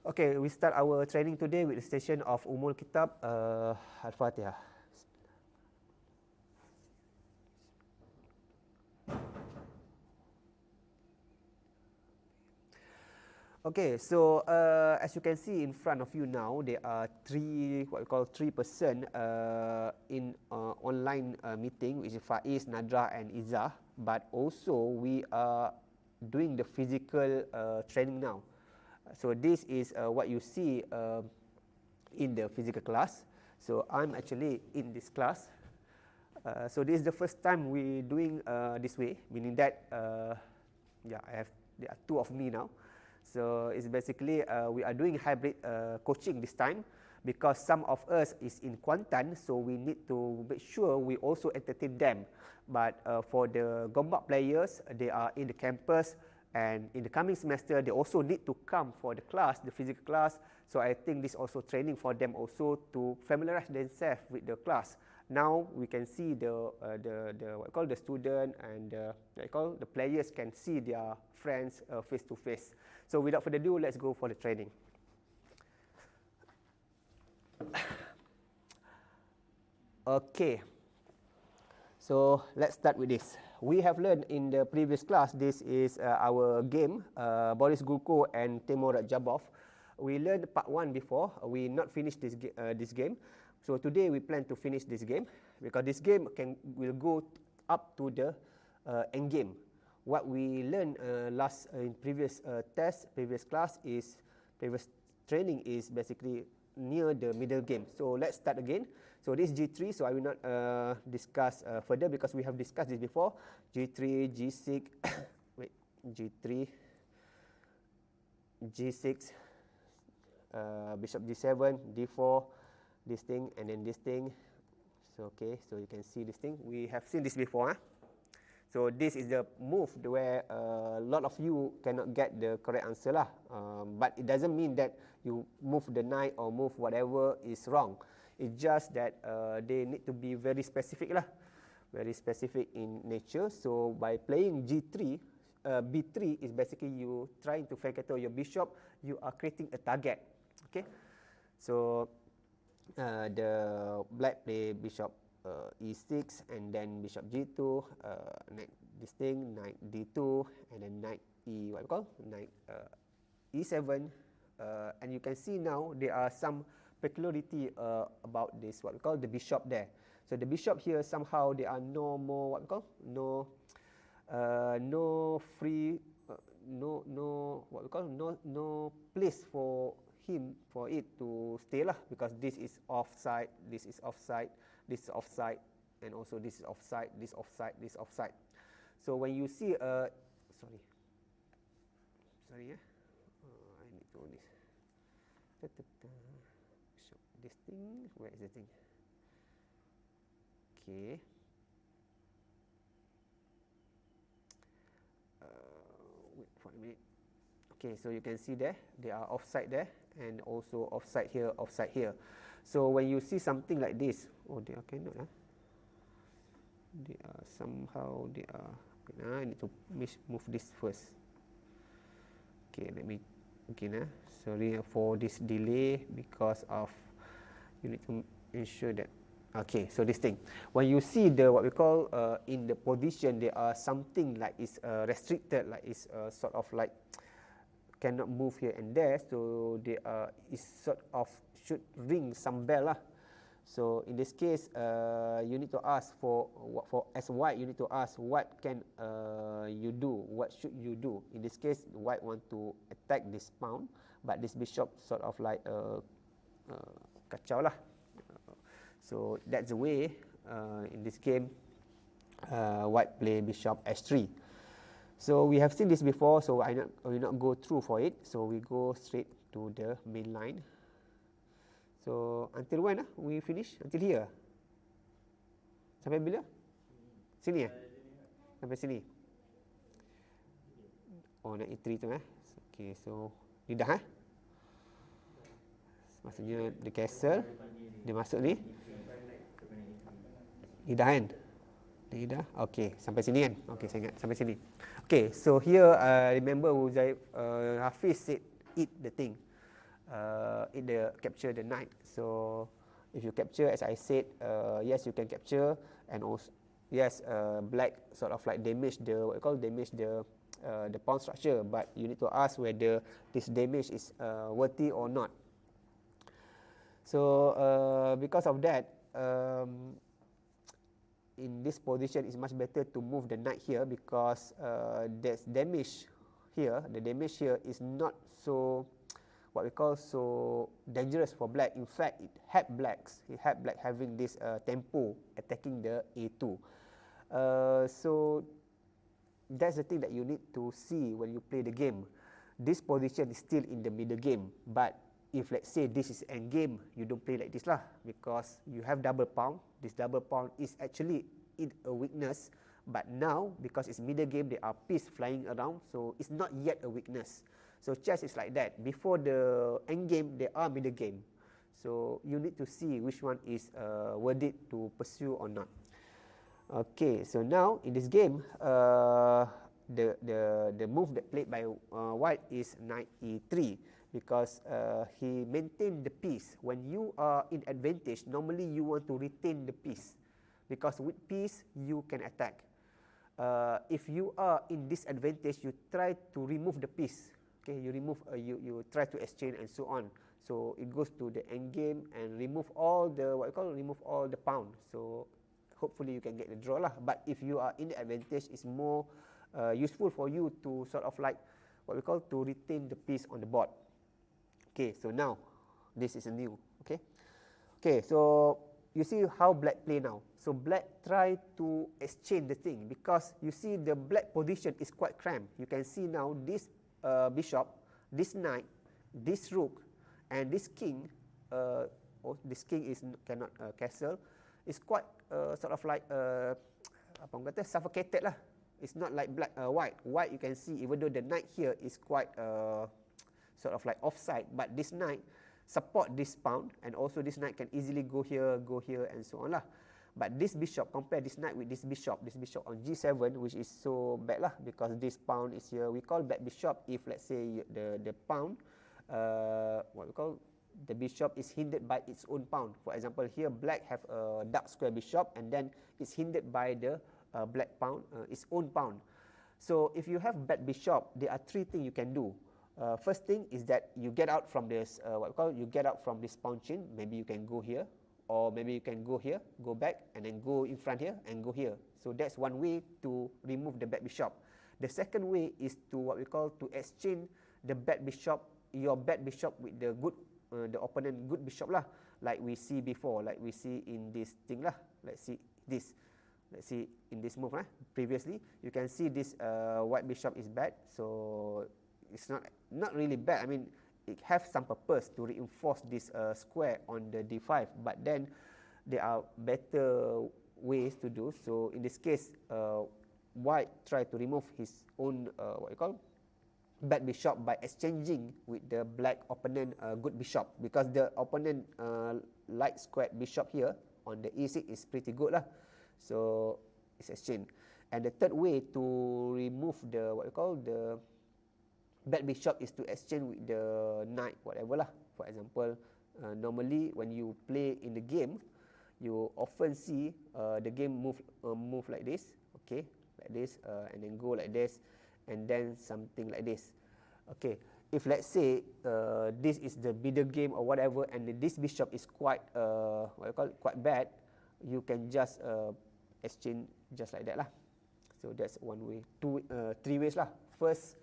Okay, we start our training today with the session of Umul Kitab Al-Fatihah. Okay, so as you can see in front of you now, there are three person in online meeting, which is Faiz, Nadra, and Izzah. But also we are doing the physical training now. So this is what you see in the physical class. So I'm actually in this class. So this is the first time we doing this way, meaning that there are two of me now. So it's basically we are doing hybrid coaching this time because some of us is in Kuantan, so we need to make sure we also entertain them. But for the Gombak players, they are in the campus. And in the coming semester, they also need to come for the class, the physical class. So I think this also training for them also to familiarize themselves with the class. Now we can see the what I call the student and the players can see their friends face to face. So without further ado, let's go for the training. Okay. So let's start with this. We have learned in the previous class, this is our game, Boris Gulko and Timur Radjabov. We learned part 1 before, we not finished this game. So today we plan to finish this game, because this game will go up to the Endgame. What we learned in previous previous training is basically near the middle game. So let's start again. So this is G3, so I will not discuss further because we have discussed this before. G3, G6, wait, G3, G6, Bishop G7, D4, this thing, and then this thing. So okay, so you can see this thing. We have seen this before. So this is the move where a lot of you cannot get the correct answer lah. But it doesn't mean that you move the knight or move whatever is wrong. It's just that they need to be very specific lah, very specific in nature. So by playing G3, B3 is basically you trying to flank your bishop. You are creating a target. Okay, so the black play bishop E6 and then bishop G2, knight this thing, knight D2, and then knight knight E7, and you can see now there are some peculiarity about this what we call the bishop there. So the bishop here somehow there are no more no free no place for him for it to stay lah, because this is offside, this is offside, this is offside, and also this is offside, this offside, this offside. So when you see I need to do this. This thing, where is the thing? Okay. Wait for a minute. Okay, so you can see there, they are offside there, and also offside here, offside here. So when you see something like this, oh, they are cannot. They are somehow, I need to move this first. Okay, let me again. Sorry for this delay because of you need to ensure that. Okay, so this thing, when you see the what we call in the position, there are something like is restricted, like is sort of like cannot move here and there. So they is sort of should ring some bell lah. So in this case, you need to ask for as white, you need to ask what can you do, what should you do. In this case, white want to attack this pawn, but this bishop sort of like kacau lah. So that's the way in this game white play bishop h3. So we have seen this before, so I will not go through for it. So we go straight to the main line. So until when we finish? Until here. Sampai bila? Sini Sampai sini. Oh, nak E3 tu Okay, so ni dah maksudnya the castle dia masuk ni. Ni dah kan? Ni dah. Okay, sampai sini kan? Okay, saya ingat sampai sini. Okay, so here remember Hafiz said eat the thing. capture the knight. So if you capture, as I said, yes, you can capture, and also yes, black sort of like damage the the pawn structure, but you need to ask whether this damage is worthy or not. So because of that, in this position it's much better to move the knight here, because there's damage here. The damage here is not so so dangerous for black. In fact, it helped black having this tempo attacking the a2. So that's the thing that you need to see when you play the game. This position is still in the middle game, but if let's say this is end game, you don't play like this lah, because you have double pawn. This double pawn is actually a weakness, but now because it's middle game, there are pieces flying around, so it's not yet a weakness. So chess is like that. Before the end game, there are middle game, so you need to see which one is worth it to pursue or not. Okay, so now in this game, the move that played by white is knight e3, because he maintained the piece. When you are in advantage, normally you want to retain the piece, because with piece you can attack. If you are in disadvantage, you try to remove the piece. Okay, you remove, you try to exchange and so on. So it goes to the end game and remove all the remove all the pawn. So hopefully you can get the draw lah. But if you are in the advantage, it's more useful for you to sort of like to retain the piece on the board. Okay, so now this is a new. Okay, so you see how black play now. So black try to exchange the thing, because you see the black position is quite cramped. You can see now this bishop, this knight, this rook, and this king. This king is cannot castle. It's quite sort of like suffocated lah. It's not like black, white. White, you can see, even though the knight here is quite sort of like offside, but this knight support this pawn, and also this knight can easily go here, and so on lah. But this bishop, compare this knight with this bishop on g7, which is so bad lah, because this pawn is here. We call bad bishop if let's say the pawn, the bishop is hindered by its own pawn. For example, here black have a dark square bishop, and then it's hindered by the black pawn, its own pawn. So if you have bad bishop, there are three things you can do. First thing is that you get out from this you get out from this pawn chain. Maybe you can go here, or maybe you can go here, go back, and then go in front here and go here. So that's one way to remove the bad bishop. The second way is to to exchange the bad bishop, your bad bishop, with the good the opponent good bishop lah, like we see before, like we see in this thing lah. Let's see in this move previously, you can see this white bishop is bad. So it's not really bad. I mean, it has some purpose to reinforce this square on the d5, but then there are better ways to do. So in this case, white try to remove his own bad bishop by exchanging with the black opponent good bishop, because the opponent light squared bishop here on the e6 is pretty good lah. So it's exchange. And the third way to remove the the bad bishop is to exchange with the knight, whatever lah. For example, normally when you play in the game, you often see the game move like this, okay, like this, and then go like this, and then something like this. Okay, if let's say this is the middle game or whatever, and this bishop is quite quite bad, you can just exchange just like that lah. So that's one way. Three ways lah. First,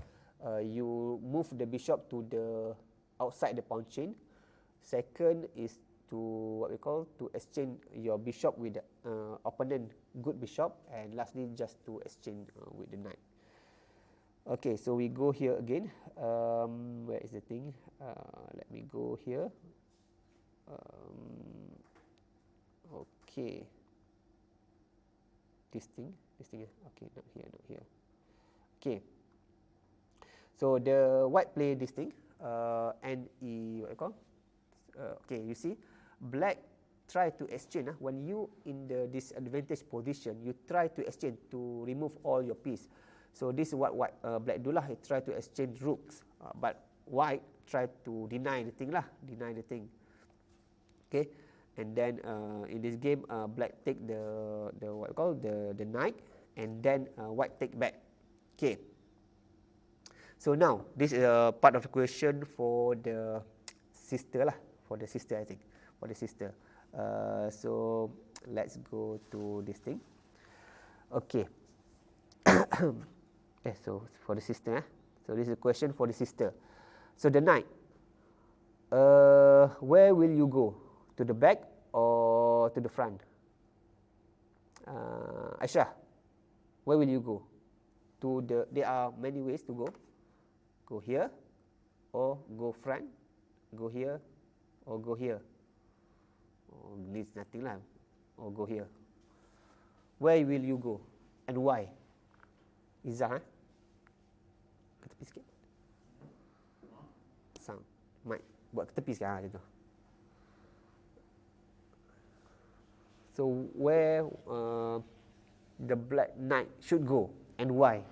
you move the bishop to the outside the pawn chain. Second is to to exchange your bishop with the opponent good bishop, and lastly just to exchange with the knight. Okay, so we go here again. Where is the thing? Let me go here. Okay, this thing. Okay, not here. Okay. So the white play this thing, and okay, you see, black try to exchange. When you in the disadvantage position, you try to exchange to remove all your piece. So this is what black do lah. He try to exchange rooks, but white try to deny the thing lah, Okay, and then in this game, black take the what you call the knight, and then white take back. Okay. So now this is a part of the question for the sister lah, for the sister I think, for the sister. So let's go to this thing. Okay. So for the sister, so this is a question for the sister. So the knight, where will you go? To the back or to the front? Aisyah, where will you go? There are many ways to go. Go here, or go front, go here, or go here. Oh, needs nothing lah. Or go here. Where will you go and why? Izzah, ke tepi sikit. Sound, mic, buat ke tepi sikit macam tu. So where the black knight should go and why?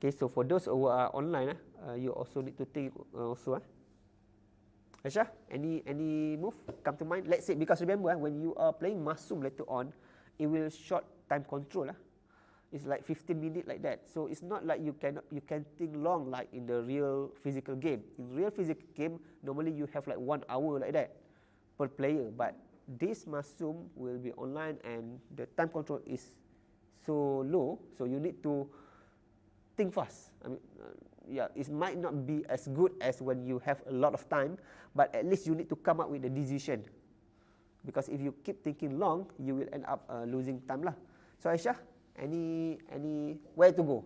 Okay, so for those who are online, you also need to think also. Aisyah, any move come to mind? Let's say, because remember, when you are playing Masum later on, it will short time control. It's like 15 minutes like that. So it's not like you can think long like in the real physical game. In real physical game, normally you have like 1 hour like that per player. But this Masum will be online and the time control is so low, so you need to think fast. I mean, it might not be as good as when you have a lot of time, but at least you need to come up with a decision. Because if you keep thinking long, you will end up losing time lah. So Aisyah, any where to go?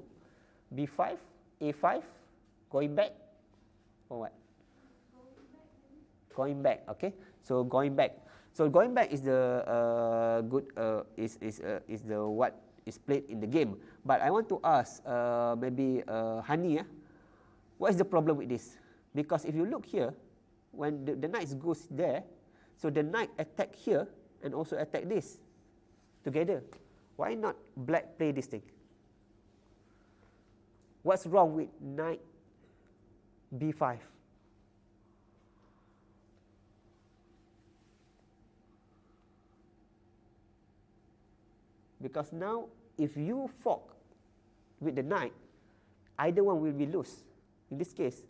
B5, A5, going back, or what? Going back, okay. So going back. So going back is the good is the what is played in the game. But I want to ask maybe Hani, what is the problem with this? Because if you look here, when the knight goes there, so the knight attack here and also attack this together. Why not black play this thing? What's wrong with knight B5? Because now, if you fork with the knight, either one will be loose. In this case,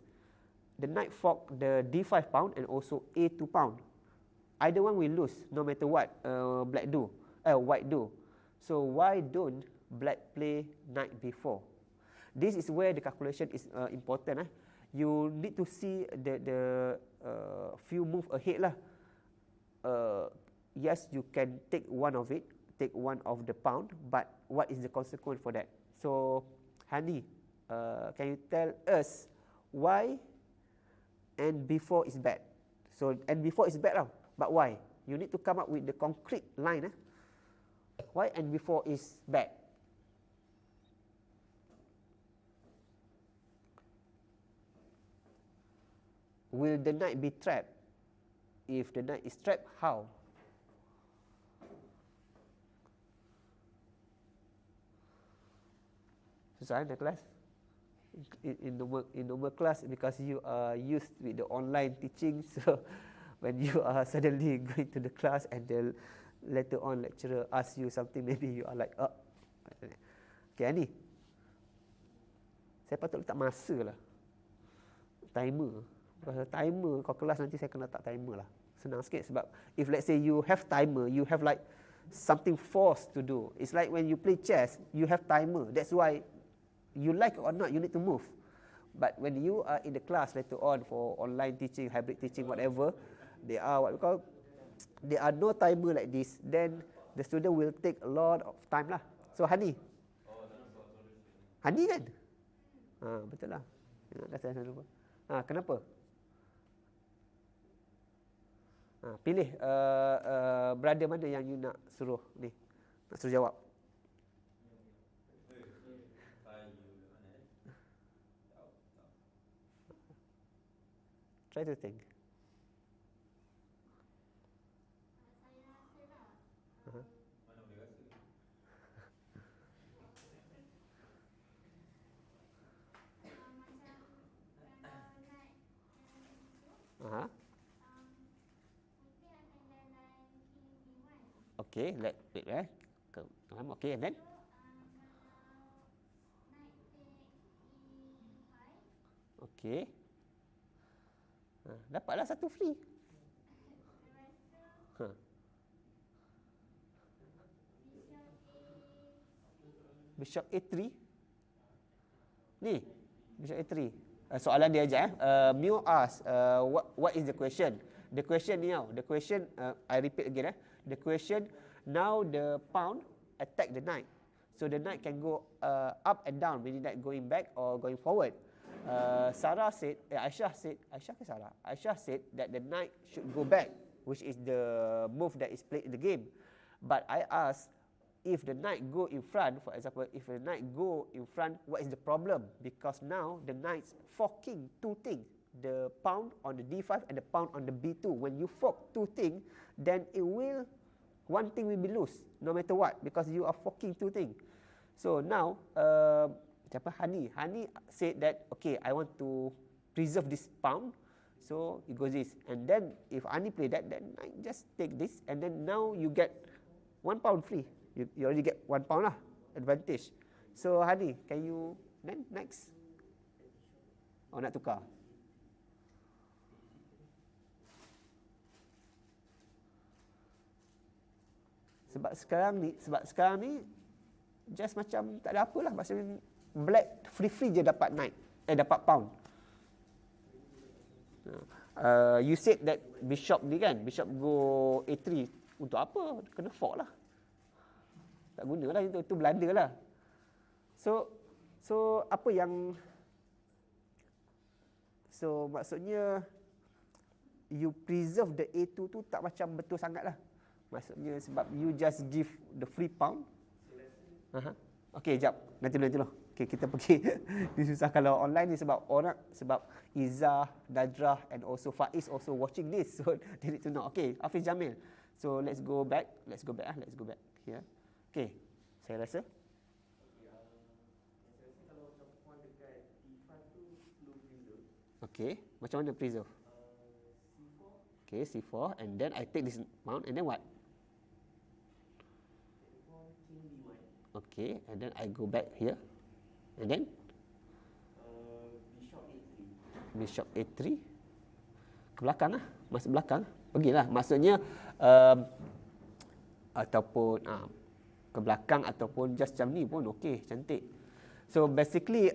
the knight fork the D5 pawn and also A2 pawn. Either one will lose, no matter what white do. So why don't black play knight B4? This is where the calculation is important. You need to see the few move ahead lah. Yes, you can take one of it, take one of the pawn, but what is the consequence for that? So Hani, can you tell us why and before is bad? So and before is bad, but why? You need to come up with the concrete line. Why and before is bad? Will the knight be trapped? If the knight is trapped, how? Susah the class? In normal class, because you are used with the online teaching, so when you are suddenly going to the class and the later on lecturer asks you something, maybe you are like, oh. Okay, Ani, saya patut letak masa lah, timer. Kalau timer kau kelas nanti saya kena letak timer lah. Senang sikit sebab if let's say you have timer, you have like something forced to do. It's like when you play chess, you have timer. That's why you like it or not, you need to move. But when you are in the class later on for online teaching, hybrid teaching, whatever, there are what we call, there are no timer like this, then the student will take a lot of time lah. So Hani, Hani kan? Betul lah. Dah saya lupa. Kenapa? Pilih brother mana yang you nak suruh ni, nak suruh jawab. Try to think. Okay, wait, okay, and then okay. Dapatlah satu free. Bishop A3. Ni, Bishop A3. Soalan dia aja. Mio ask, what is the question? The question ni the question, I repeat again. The question, now the pawn attack the knight. So the knight can go up and down, meaning that going back or going forward. Sarah said, Aisyah said that the knight should go back, which is the move that is played in the game. But I asked, if the knight go in front, for example, if the knight go in front, what is the problem? Because now the knight's forking two things, the pawn on the d5 and the pawn on the b2. When you fork two things, then one thing will be loose, no matter what, because you are forking two things. So now, Hani said that, okay, I want to preserve this pawn, so it goes this. And then if Hani play that, then I just take this, and then now you get 1 pound free. You already get 1 pound lah, advantage. So Hani, can you then next? Oh, nak tukar. Sebab sekarang ni just macam tak ada apa lah. Maksudnya black free je dapat knight, dapat pawn. You said that bishop ni kan, bishop go A3 untuk apa? Kena fork lah. Tak guna lah itu Belanda lah. So apa yang, so maksudnya you preserve the A2 tu tak macam betul sangat lah. Maksudnya sebab you just give the free pawn. Okay, jap. Nanti dulu. Okay, kita pergi. Ini susah kalau online ni sebab Izzah, Najrah and also Faiz also watching this. So they need to know. Okay, Hafiz Jamil. So let's go back here. Okay, saya rasa. Okay, macam mana preserve? Okay, C4, and then I take this pawn, and then what? Okay, and then I go back here, and then Bishop A3 ke belakang lah, masuk belakang, pergilah. Maksudnya ataupun ke belakang ataupun just macam ni pun okey, cantik. So basically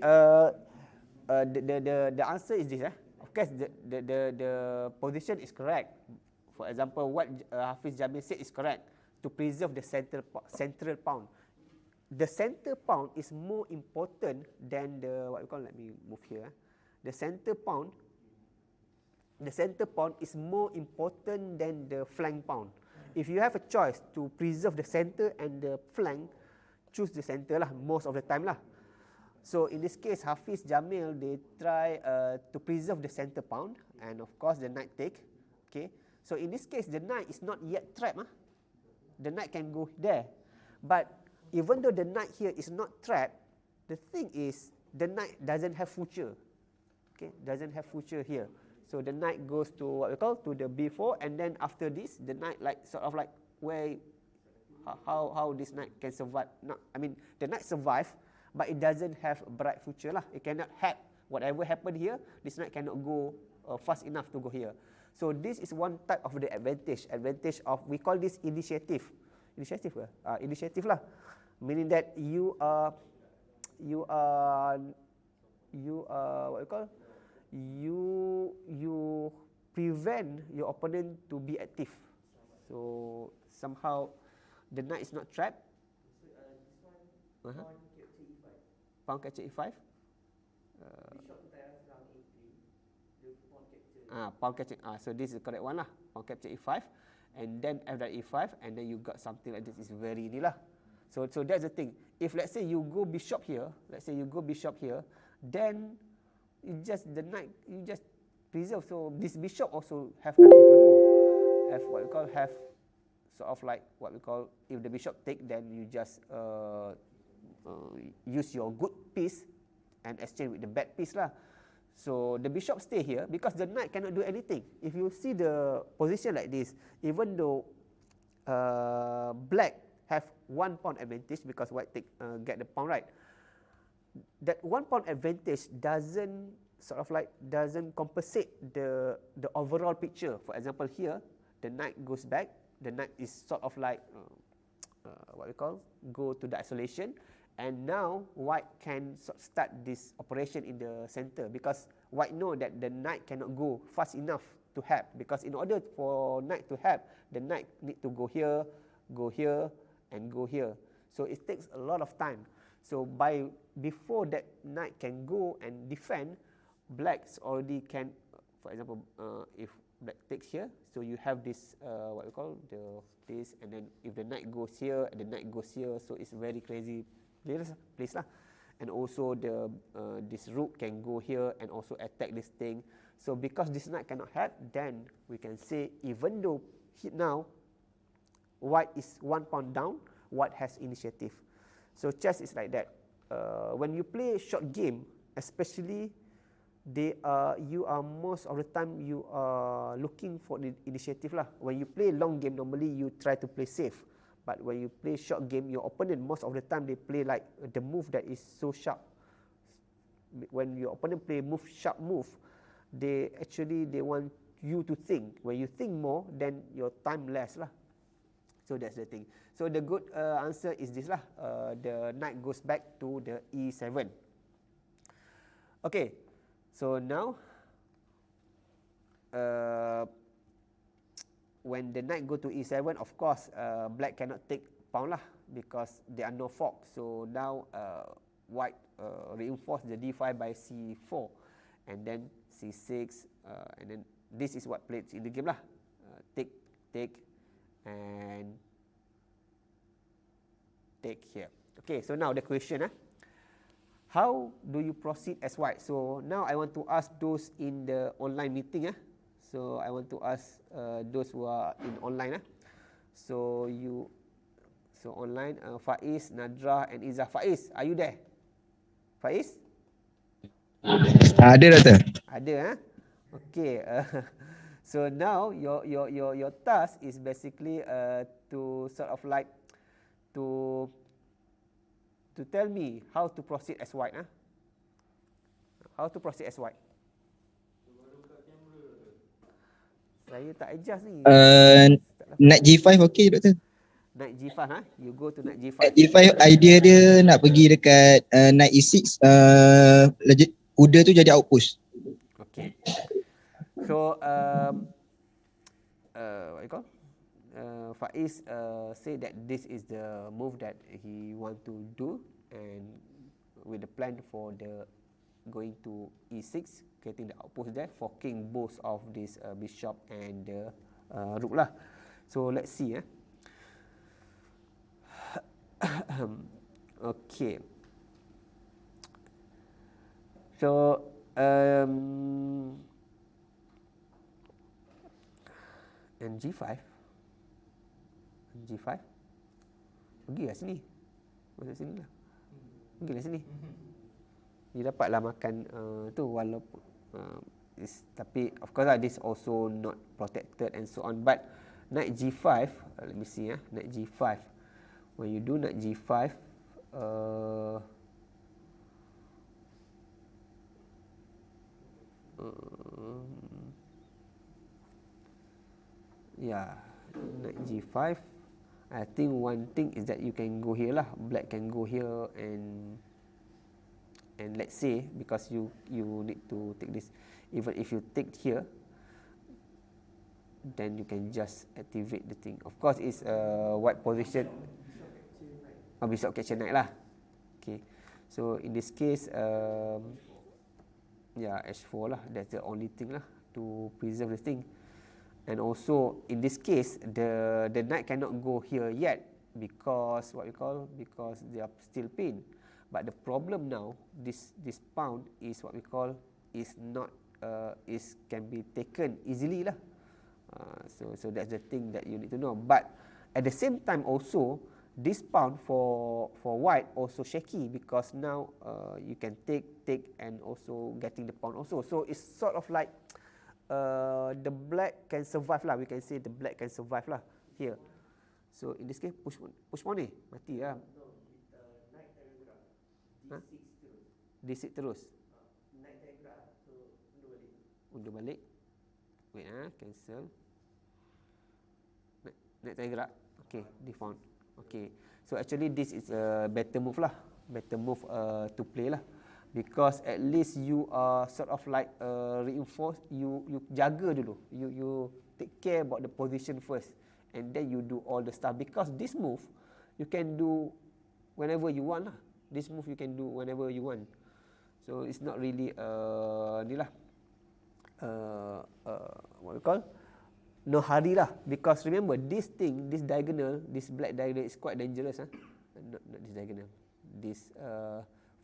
the answer is this. Of course the position is correct. For example, what Hafiz Jamil said is correct, to preserve the central pawn. The center pawn is more important than the, what we call, let me move here. The center pawn is more important than the flank pawn. If you have a choice to preserve the center and the flank, choose the center lah, most of the time lah. So in this case, Hafiz Jamil, they try to preserve the center pawn, and of course the knight take. Okay, so in this case, the knight is not yet trapped. The knight can go there, but even though the knight here is not trapped, the thing is the knight doesn't have future. Okay, doesn't have future here. So the knight goes to what we call to the b4, and then after this, the knight sort of like where, how this knight can survive. The knight survive, but it doesn't have a bright future lah. It cannot help whatever happened here. This knight cannot go fast enough to go here. So this is one type of the advantage of, we call this initiative lah. Meaning that you are what we call, you prevent your opponent to be active. So somehow the knight is not trapped. Pawn capture E5. Pawn capture. So this is the correct one lah. Pawn capture E5, and then F.E5, and then you got something like this. Is very ni lah. So that's the thing. If let's say you go bishop here, then you just preserve. So this bishop also have nothing to do. Have sort of like what we call, if the bishop take, then you just use your good piece and exchange with the bad piece lah. So the bishop stay here because the knight cannot do anything. If you see the position like this, even though black have 1 pawn advantage because white get the pawn, right? That 1 pawn advantage doesn't doesn't compensate the overall picture. For example, here the knight goes back. The knight is sort of like what we call go to the isolation, and now white can start this operation in the center because white know that the knight cannot go fast enough to help, because in order for knight to help, the knight need to go here, and go here. So it takes a lot of time. So before that knight can go and defend, blacks already can, for example, if black takes here, so you have this what we call this, and then if the knight goes here and the knight goes here, so it's very crazy place lah. And also this rook can go here and also attack this thing. So because this knight cannot help, then we can say even though now white is 1 pawn down, white has initiative. So chess is like that. When you play short game, especially you are most of the time you are looking for the initiative lah. When you play long game, normally you try to play safe. But when you play short game, your opponent most of the time they play like the move that is so sharp. When your opponent play sharp move, they want you to think. When you think more, then your time less lah. So that's the thing. So the good answer is this lah. The knight goes back to the e7. Okay. So now, when the knight go to e7, of course, black cannot take pawn lah because there are no fork. So now, white reinforce the d5 by c4, and then c6, and then this is what played in the game lah. Take, and take here. Okay, so now the question, how do you proceed as white? So now I want to ask those in the online meeting. So I want to ask those who are in online. So online, Faiz, Nadra, and Izzah. Faiz, are you there? Faiz? Ada, Doktor. Ada, Okay. So now your task is basically to sort of like to tell me how to proceed as white. How to proceed as white? Saya tak adjust ni. Knight G5 okey, Doktor. Knight G5, You go to Knight G5. Knight G5 idea dia nak pergi dekat Knight E6, kuda tu jadi outpost. Okay. So what you call? Faiz say that this is the move that he want to do, and with the plan for the going to e6, getting the outpost there, forking both of this bishop and the rook lah. So let's see. Okay. So and G5 pergilah sini, masuk sini lah, pergilah sini, dia dapatlah makan tu, walaupun tapi of course lah, this also not protected and so on. But knight G5, let me see, knight G5, when you do knight G5, knight G5, I think one thing is that you can go here lah. Black can go here and let's say, because you need to take this, even if you take here, then you can just activate the thing. Of course, it's a white position. Bishop capture knight lah. Okay, so in this case, H4 lah. That's the only thing lah to preserve the thing. And also in this case, the knight cannot go here yet because because they are still pinned. But the problem now, this pawn is what we call is not can be taken easily lah. So that's the thing that you need to know. But at the same time also, this pawn for white also shaky, because now you can take and also getting the pawn also. So it's sort of like the black can survive lah. We can say the black can survive lah here. So in this case push pawn ni mati lah. D6 terus. Undur balik. Wait cancel. Naik tergerak. Okay, default. Okay. So actually this is a better move lah. Better move to play lah. Because at least you are sort of like reinforce, you jaga dulu. You take care about the position first, and then you do all the stuff. Because this move you can do whenever you want lah. This move you can do whenever you want. So it's not really ni lah. What we call? No hurry lah. Because remember this thing, this diagonal, this black diagonal is quite dangerous. Not this diagonal. This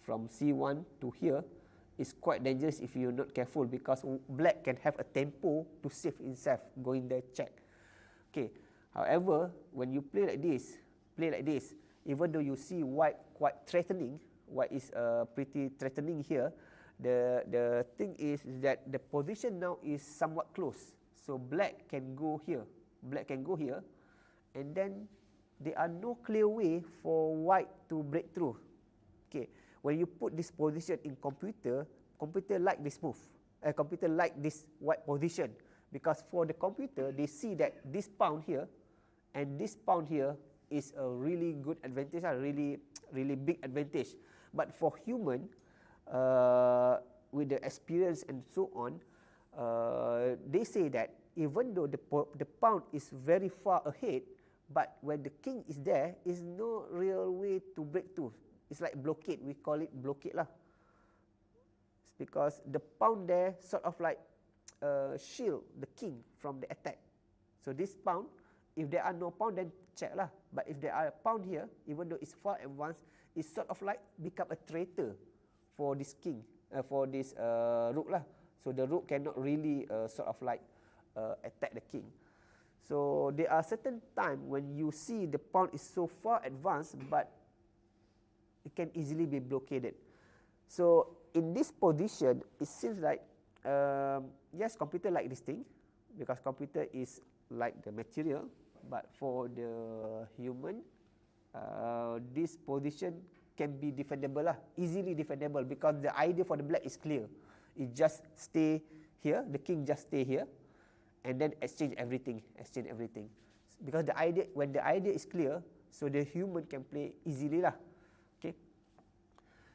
from C1 to here is quite dangerous if you're not careful, because black can have a tempo to save himself going there check. Okay. However, when you play like this, even though you see white quite threatening, white is pretty threatening here, the thing is that the position now is somewhat close. So black can go here, and then there are no clear way for white to break through. Okay, when you put this position in computer like this move, computer like this white position, because for the computer they see that this pawn here and this pawn here is a really good advantage, really big advantage. But for human, with the experience and so on, they say that even though the pawn is very far ahead, but when the king is there, is no real way to break through. It's like blockade. We call it blockade lah. It's because the pawn there sort of like shield the king from the attack. So this pawn, if there are no pawn, then check lah. But if there are a pawn here, even though it's far advanced, it's sort of like become a traitor for this king, for this rook lah. So the rook cannot really sort of like attack the king. So there are certain time when you see the pawn is so far advanced, but it can easily be blockaded. So in this position, it seems like yes, computer like this thing, because computer is like the material, but for the human, this position can be defendable lah, easily defendable, because the idea for the black is clear. It just stay here, the king just stay here, and then exchange everything. Because the idea, when the idea is clear, so the human can play easily lah. Okay.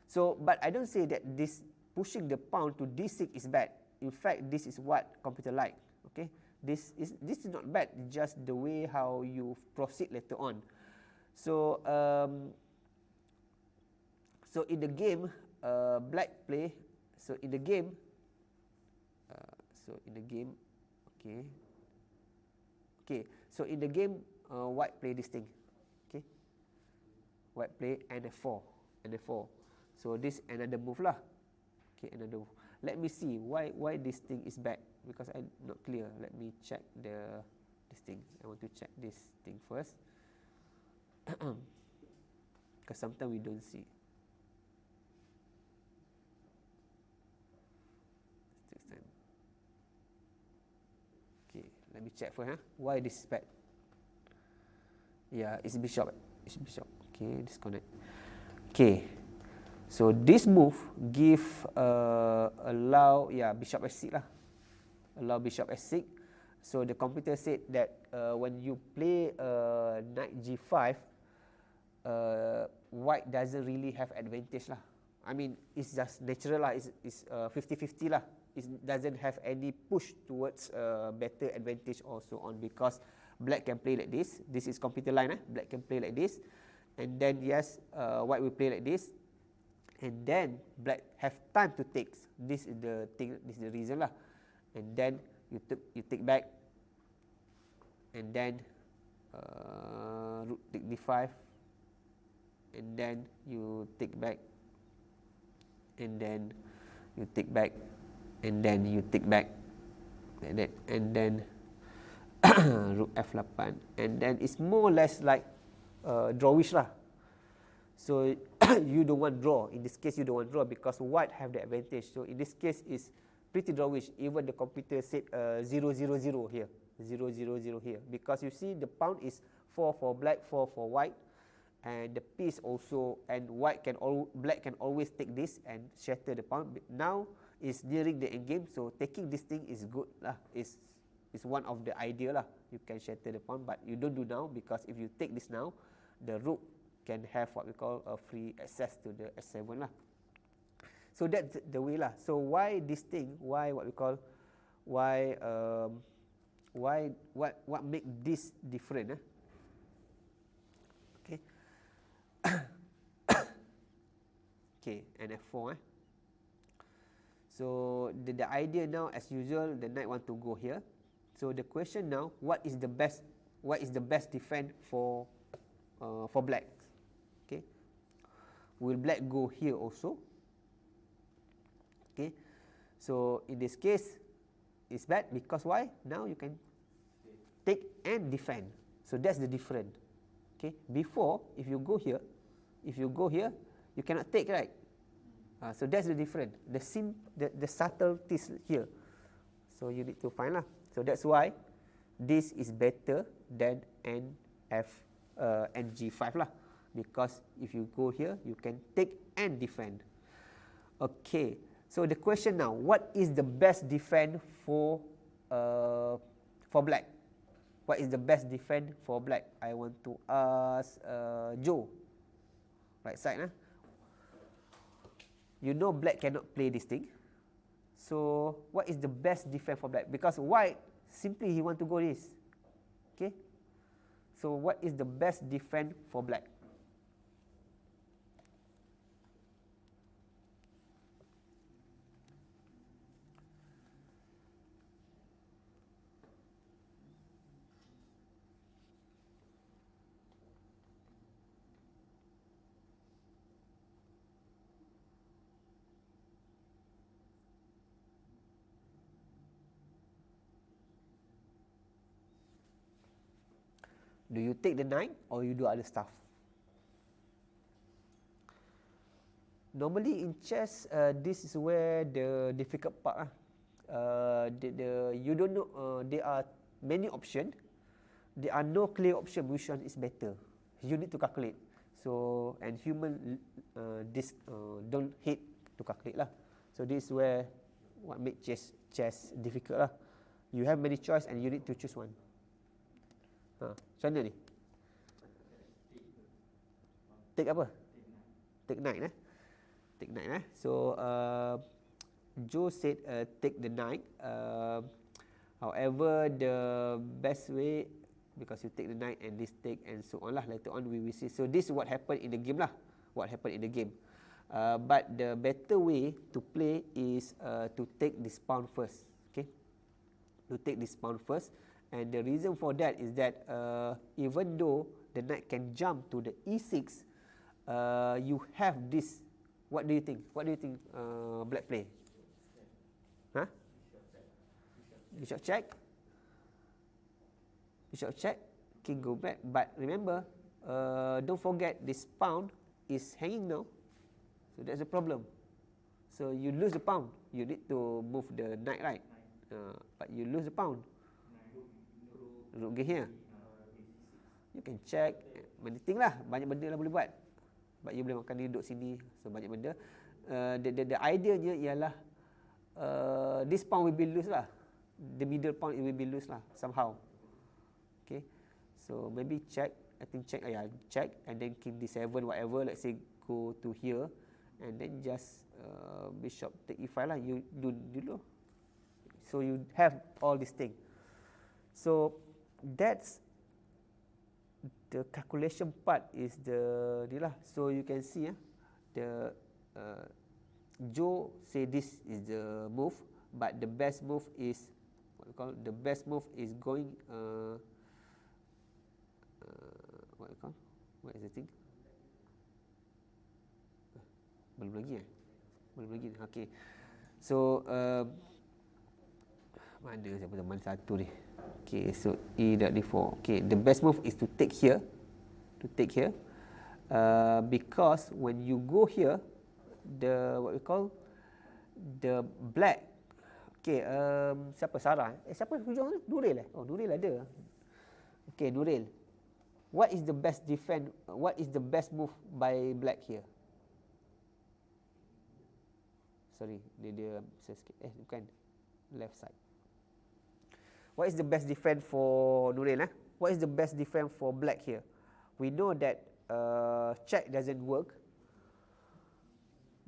So, but I don't say that this pushing the pawn to d6 is bad. In fact, this is what computer like. Okay. This is not bad. Just the way how you proceed later on. So, so in the game, black play. So in the game, okay. So in the game, white play this thing. Okay. White play and a 4. So this another move lah. Okay, another move. Let me see why this thing is bad, because I'm not clear. Let me check this thing. I want to check this thing first. Because sometimes we don't see. Okay, let me check first. Why this is bad? Yeah, it's bishop. Okay, disconnect. Okay, so this move give allow bishop f6 lah. Allow bishop f6. So the computer said that when you play knight g5, white doesn't really have advantage lah. I mean, it's just natural lah. It's 50-50 lah. It doesn't have any push towards better advantage or so on, because black can play like this. This is computer line. Black can play like this, and then yes, white will play like this, and then black have time to take. This is the thing. This is the reason lah. And then you take back, and then rook take d5, and then you take back, and then you take back, and then you take back like that, and then rook f8, and then it's more or less like drawish lah. So you don't want draw. In this case, you don't want draw because white have the advantage. So in this case, is pretty drawish. Even the computer said 0, 0, 0 here, 0, 0, 0 here, because you see the pawn is 4 for black, 4 for white, and the piece also, and black can always take this and shatter the pawn. Now is nearing the endgame, so taking this thing is good lah. Is one of the idea lah. You can shatter the pawn, but you don't do now, because if you take this now, the rook can have what we call a free access to the S7 lah. So that's the way lah. So why this thing? Why what we call? Why what make this different? Okay. Okay, and F4. So the idea now, as usual, the knight want to go here. So the question now, what is the best defense for black? Okay, will black go here also? Okay, so in this case, it's bad because why? Now you can take and defend. So that's the difference. Okay, before if you go here, you cannot take, right? So that's the difference. The subtleties here. So you need to find lah. So that's why this is better than NG5 lah. Because if you go here, you can take and defend. Okay. So the question now, what is the best defense for black? What is the best defense for black? I want to ask Joe. Right side, You know black cannot play this thing. So what is the best defense for black? Because white, simply he want to go this. Okay. So what is the best defense for black? Do you take the knight or you do other stuff? Normally in chess, this is where the difficult part. You don't know. There are many options. There are no clear option which one is better. You need to calculate. So and human don't hate to calculate lah. So this is where what make chess difficult lah. You have many choice and you need to choose one. Macam mana ni? Take apa? Take knight. Take knight. So Joe said take the knight. However, the best way, because you take the knight and this take and so on lah. Later on we will see. So this is what happened in the game lah. What happened in the game. But the better way to play is to take this pawn first. Okay, to take this pawn first. And the reason for that is that even though the knight can jump to the e6, you have this. What do you think? What do you think black play? Huh? Bishop check. Bishop check. King go back. But remember, don't forget this pawn is hanging now. So that's the problem. So you lose the pawn. You need to move the knight, right? But you lose the pawn. Rook here. You can check. Anything lah. Banyak benda lah boleh buat. But you boleh makan dia duduk sini. So banyak benda. The idea-nya ialah this pawn will be loose lah. The middle pawn it will be loose lah somehow. Okay. So maybe check. I think check. Check. And then king d7 whatever. Let's say go to here. And then just bishop take e5 lah. You do dulu. So you have all this thing. So that's the calculation part is the ni lah. So you can see the Joe say this is the move, but the best move is what we call going what is the thing? Belum lagi. Okay. So mana siapa teman satu ni? Okay, so E.D4. Okay, the best move is to take here. to take here, because when you go here, the what we call the black. Okay, siapa Sarah? Siapa hujung ni? Nuril Oh, Nuril ada. Okay, Nuril. What is the best defend? What is the best move by black here? Sorry, dia sikit. Bukan. Left side. What is the best defense for Nuril? What is the best defense for black here? We know that check doesn't work.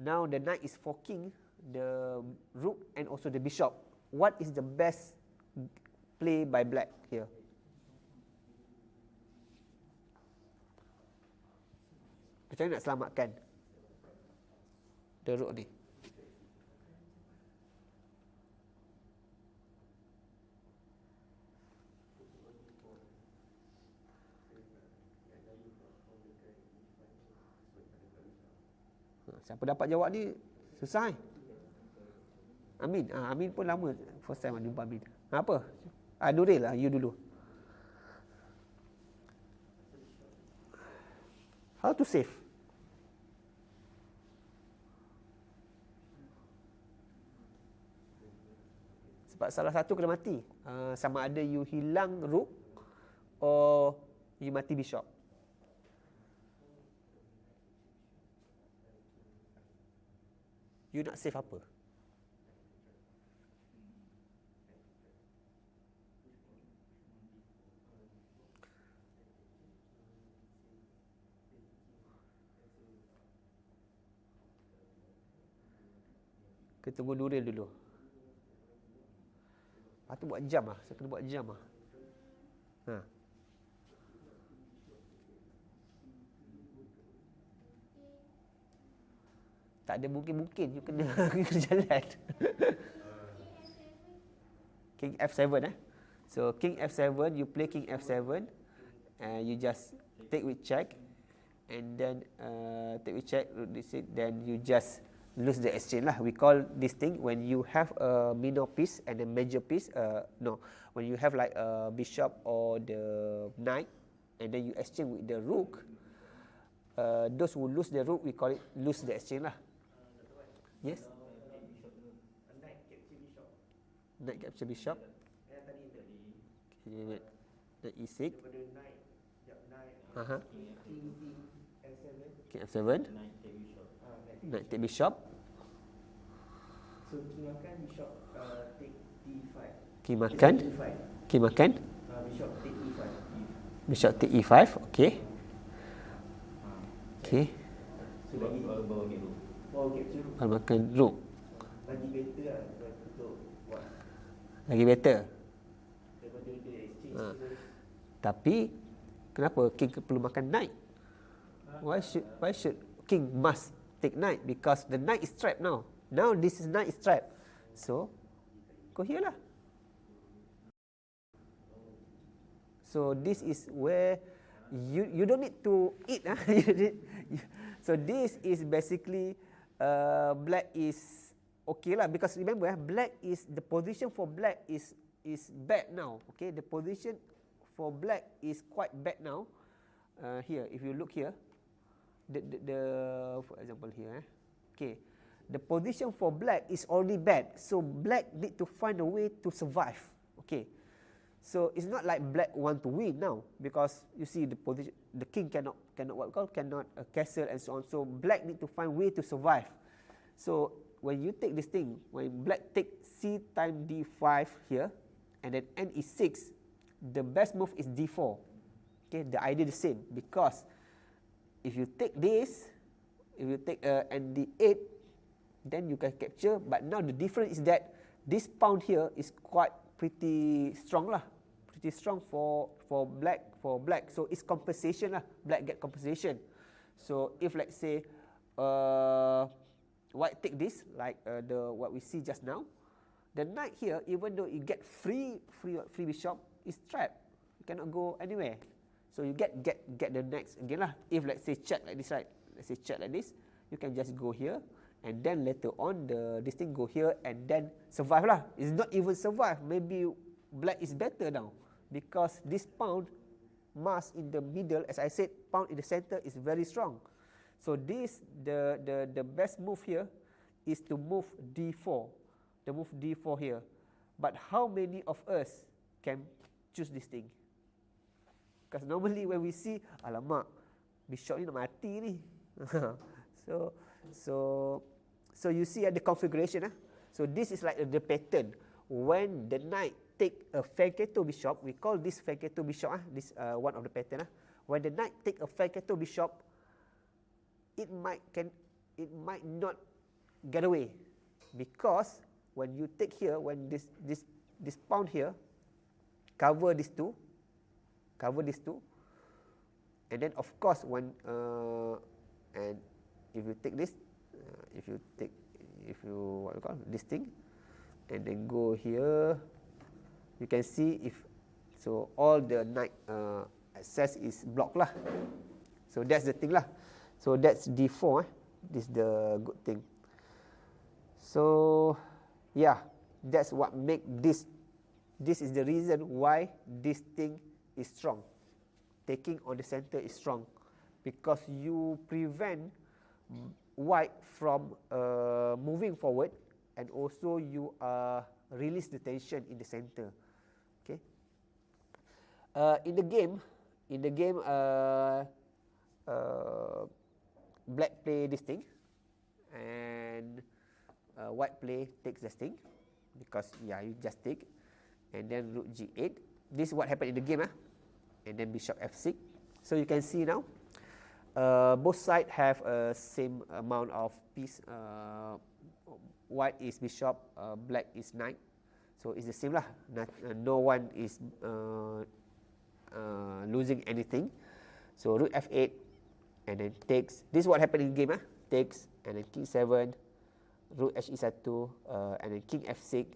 Now the knight is forking the rook and also the bishop. What is the best play by black here? Macam mana nak selamatkan the rook ni? Siapa dapat jawab ni susah Amin. Amin pun lama first time jumpa Amin. Apa? Nuril lah, you dulu. How to save? Sebab salah satu kena mati. Sama ada you hilang rook or you mati bishop. You nak save apa? Kita tunggu Nuril dulu. Lepas tu buat jam lah. Saya kena buat jam lah. Tak ada mungkin-mungkin. You kena jalan. King F7 So King F7, you play King F7 and you just take with check, and then take with check, then you just lose the exchange lah. We call this thing when you have a minor piece and a major piece. When you have like a bishop or the knight, and then you exchange with the rook. Those who lose the rook, we call it lose the exchange lah. Yes. Knight capture bishop. Knight capture bishop. Okay, the E6. Daripada knight, knight. King F7. Knight take bishop. So king makan, bishop take D5. King makan. King makan. Bishop take E5. Bishop take E5. Okay. Okay. So lagi bawa game. Bawa capture rook. Makan rook. Lagi better lah untuk what? Lagi better. Daripada dia exchange. Tapi kenapa king perlu makan knight? Why should king must take knight? Because the knight is trapped now. Now this is knight is trapped. So go here lah. So this is where you don't need to eat. So this is basically black is okay lah, because remember black is the position for black is bad now. Okay, the position for black is quite bad now. Here, if you look here, the for example here, okay, the position for black is already bad. So black need to find a way to survive. Okay, so it's not like black want to win now, because you see the position, the king cannot what we call cannot castle and so on. So black need to find way to survive. So when you take this thing, when black take C time D5 here, and then N is 6, the best move is D4. Okay, the idea the same, because if you take this, if you take and D8, then you can capture. But now the difference is that this pawn here is quite pretty strong lah, pretty strong for black. So it's compensation lah. Black get compensation. So if let's say white take this, like the what we see just now, the knight here, even though you get free bishop, is trapped. You cannot go anywhere. So you get the next again lah. If let's say check like this, right? Let's say check like this, you can just go here, and then later on this thing go here and then survive lah. It's not even survive. Maybe black is better now, because this pawn Mars in the middle, as I said, pawn in the center is very strong. So this, the best move here is to move d4, the move d4 here. But how many of us can choose this thing? Because normally when we see, alamak, bishop ni nak mati ni. So you see the configuration. So this is like the pattern. When the knight take a Fanketo bishop, we call this Fanketo bishop. This one of the pattern. When the knight take a Fanketo bishop, it might not get away, because when you take here, when this pawn here cover these two, and then of course when and if you take this, if you what you call this thing, and then go here, you can see if so all the knight access is blocked lah. So that's the thing lah. So that's d4. This is the good thing. So yeah, that's what make this. This is the reason why this thing is strong. Taking on the center is strong, because you prevent white from moving forward, and also you release the tension in the center. Okay. In the game, black play this thing, and white play takes this thing, because yeah, you just take, and then rook g8. This is what happened in the game, and then bishop f6. So you can see now, both sides have same amount of piece. White is bishop, black is knight. So it's the same lah. No one is losing anything. So rook f8, and then takes. This is what happened in game. Takes, and then king 7, rook he1, and then king f6,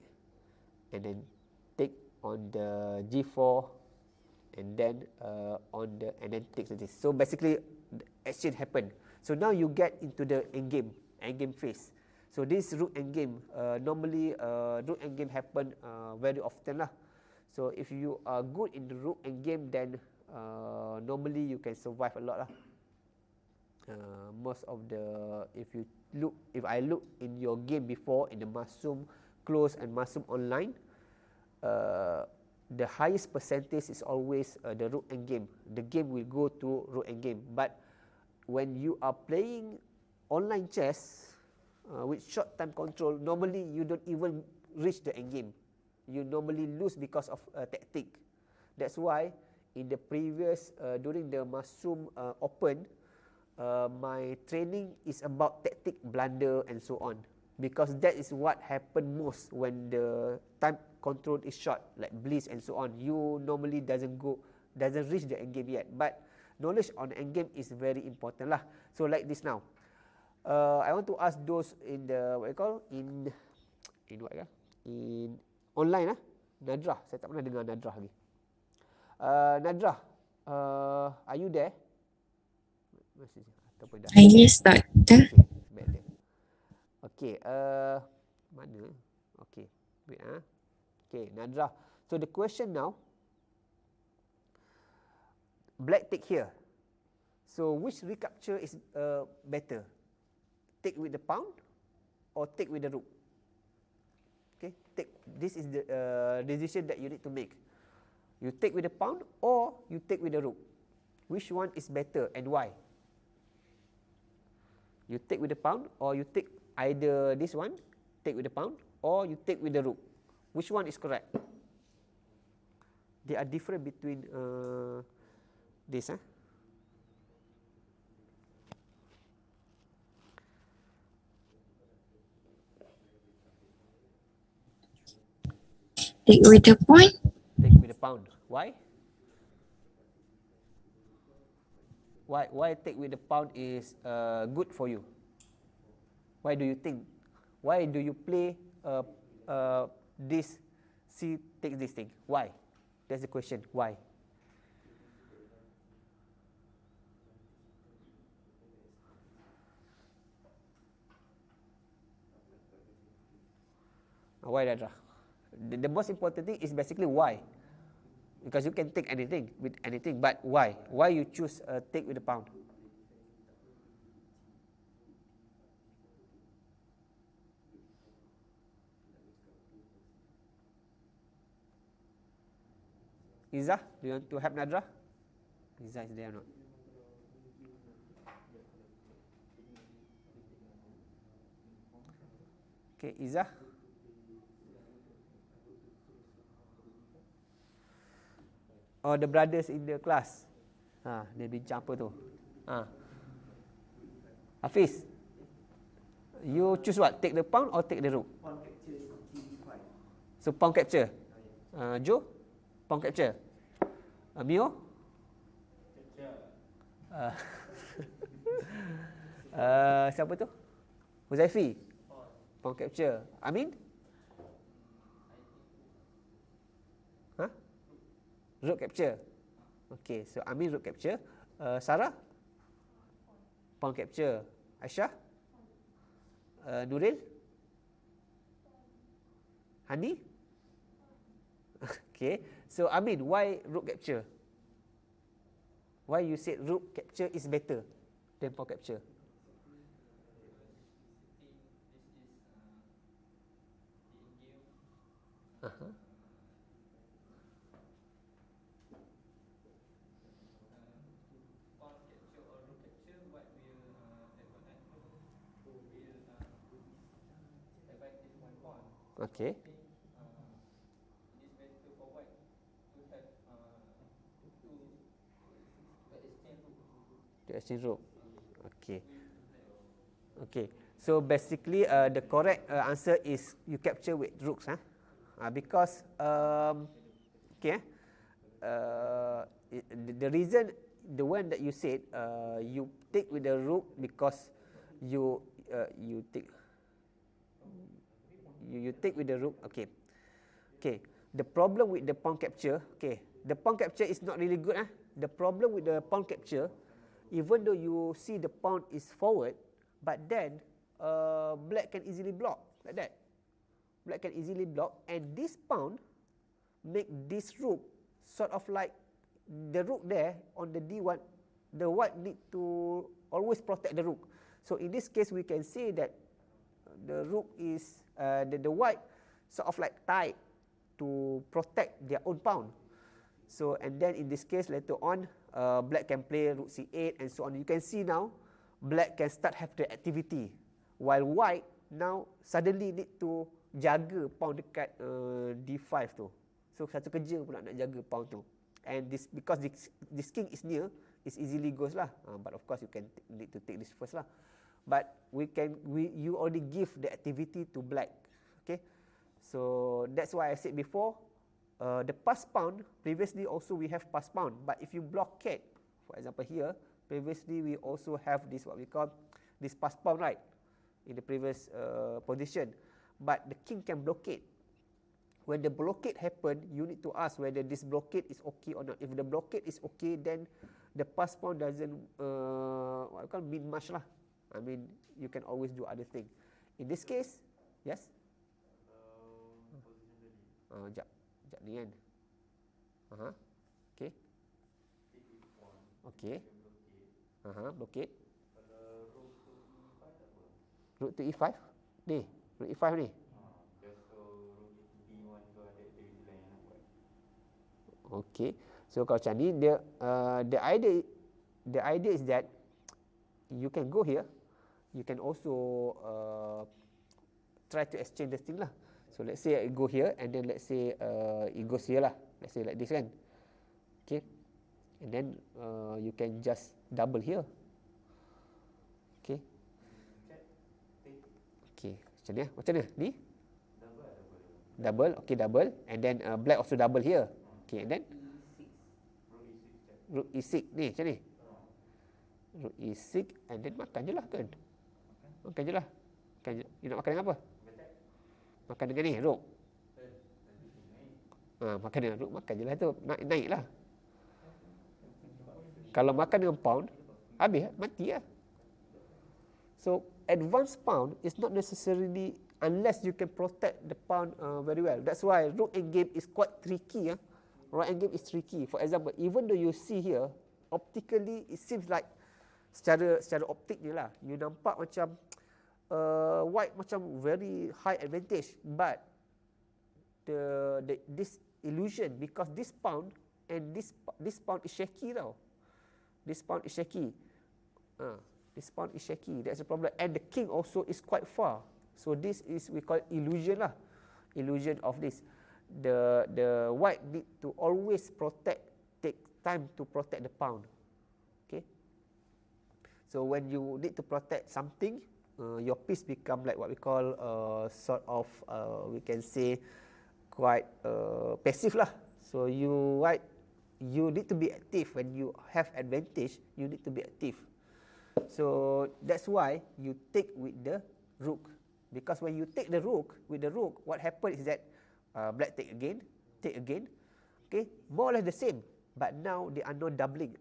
and then take on the g4, and then and then takes this. So basically, the exchange happened. So now you get into the endgame phase. So this rook endgame, normally rook endgame happen very often lah. So if you are good in the rook endgame, then normally you can survive a lot lah. Most of the, if I look in your game before, in the Masum Close and Masum Online, the highest percentage is always the rook endgame. The game will go to rook endgame. But when you are playing online chess with short time control, normally you don't even reach the endgame. You normally lose because of tactic. That's why in the previous, during the Masum Open, my training is about tactic blunder and so on, because that is what happen most when the time control is short, like Bliss and so on. You normally doesn't reach the endgame yet, but knowledge on endgame is very important lah. So like this now, I want to ask those in the in online Nadrah. Saya tak pernah dengar Nadrah lagi. Nadrah, are you there? Yes, Doctor. Okay, mana? Okay, wait Okay, Nadrah. So the question now, black take here. So which recapture is better? Take with the pawn or take with the rook? Okay, this is the decision that you need to make. You take with the pawn or you take with the rook. Which one is better and why? You take with the pawn, or you take either this one, take with the pawn, or you take with the rook. Which one is correct? They are different between this. Take with the pawn. Take with the pawn. Why? Why take with the pawn is good for you? Why do you think? Why do you play this? See, take this thing. Why? That's the question. Why? Why, Radra? The most important thing is basically why. Because you can take anything with anything. But why? Why you choose take with the pound? Izzah, do you want to help Nadra? Izzah is there or not? Okay, Izzah. Oh, the brothers in the class. Dia bincang apa tu? Hafiz, you choose what? Take the pound or take the rook? Pound capture is T5. So pound capture. Joe, pound capture. Mio? Siapa tu? Huzaifi? Pound capture. Amin? Rook capture. Okay, so Amin rook capture. Sarah? Pound capture. Aisyah? Nuril? Hani? Okay, so Amin, why rook capture? Why you said rook capture is better than pawn capture? Uh-huh. Okay. To exchange rook. Okay. Okay. So basically, the correct answer is you capture with rooks, because the reason, the one that you said, you take with the rook because you take. You take with the rook. Okay. Okay. The problem with the pawn capture, okay, the pawn capture is not really good. The problem with the pawn capture, even though you see the pawn is forward, but then black can easily block like that. Black can easily block, and this pawn make this rook sort of like the rook there on the d1. The white need to always protect the rook. So in this case, we can say that the rook is the white sort of like tied to protect their own pawn. So, and then in this case later on, black can play rook c8 and so on. You can see now black can start have the activity, while white now suddenly need to jaga pawn dekat d5 tu. So satu kerja pula nak jaga pawn tu. And this, because this king is near, it easily goes lah. But of course you can need to take this first lah. But you already give the activity to black. Okay, so that's why I said before, the pass pawn, previously also we have pass pawn, but if you blockade, for example here, previously we also have this, what we call this pass pawn, right, in the previous position, but the king can blockade. When the blockade happen, you need to ask whether this blockade is okay or not. If the blockade is okay, then the pass pawn doesn't what we call mean much lah. I mean, you can always do other thing. In this case, yes. Sekejap ni kan. Okay. Okay. Blockade. Rook to e5. Ni, rook e5 ni. Okay. So kalau macam ni, the idea is that you can go here. You can also try to exchange the thing lah. So let's say I go here, and then let's say it goes here lah. Let's say like this kan. Okay. And then you can just double here. Okay. Okay. Macam ni. Macam ni. Ni. Double. Okay, double. And then black also double here. Okay, and then rook e6 ni macam ni. Rook e6, and then makan je lah kan. Makan je lah. You nak makan dengan apa? Makan dengan ni, rook. Makan dengan rook, makan je lah tu. Naik lah. Kalau makan dengan pawn, habis, mati lah. So, advanced pawn is not necessarily, unless you can protect the pawn very well. That's why rook endgame is quite tricky. Right endgame is tricky. For example, even though you see here, optically it seems like secara optiknya lah, you nampak macam white macam very high advantage, but this illusion, because this pawn and this pawn is shaky tau. This pawn is shaky. This pawn is shaky. That's the problem. And the king also is quite far. So this is, we call it illusion lah. Illusion of this. The white need to always take time to protect the pawn. Okay. So when you need to protect something, your piece become like what we call sort of we can say quite passive lah. So you need to be active. When you have advantage, you need to be active. So that's why you take with the rook, because when you take the rook with the rook, what happens is that black take again, okay, more or less the same, but now they are not doubling.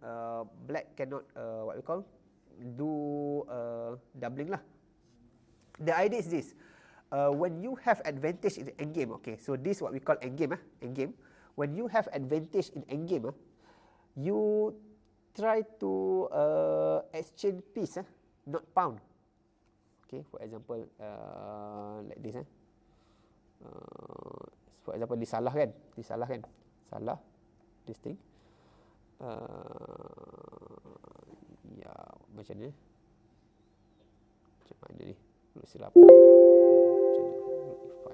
Black cannot what we call do doubling lah. The idea is this: when you have advantage in the endgame, okay, so this is what we call endgame. Endgame. When you have advantage in endgame, you try to exchange piece, not pound. Okay, for example, like this. For example, disalah kan, salah this thing. Ya, macam ni. Macam mana ni? Rook C8. Macam ni, Rook E5.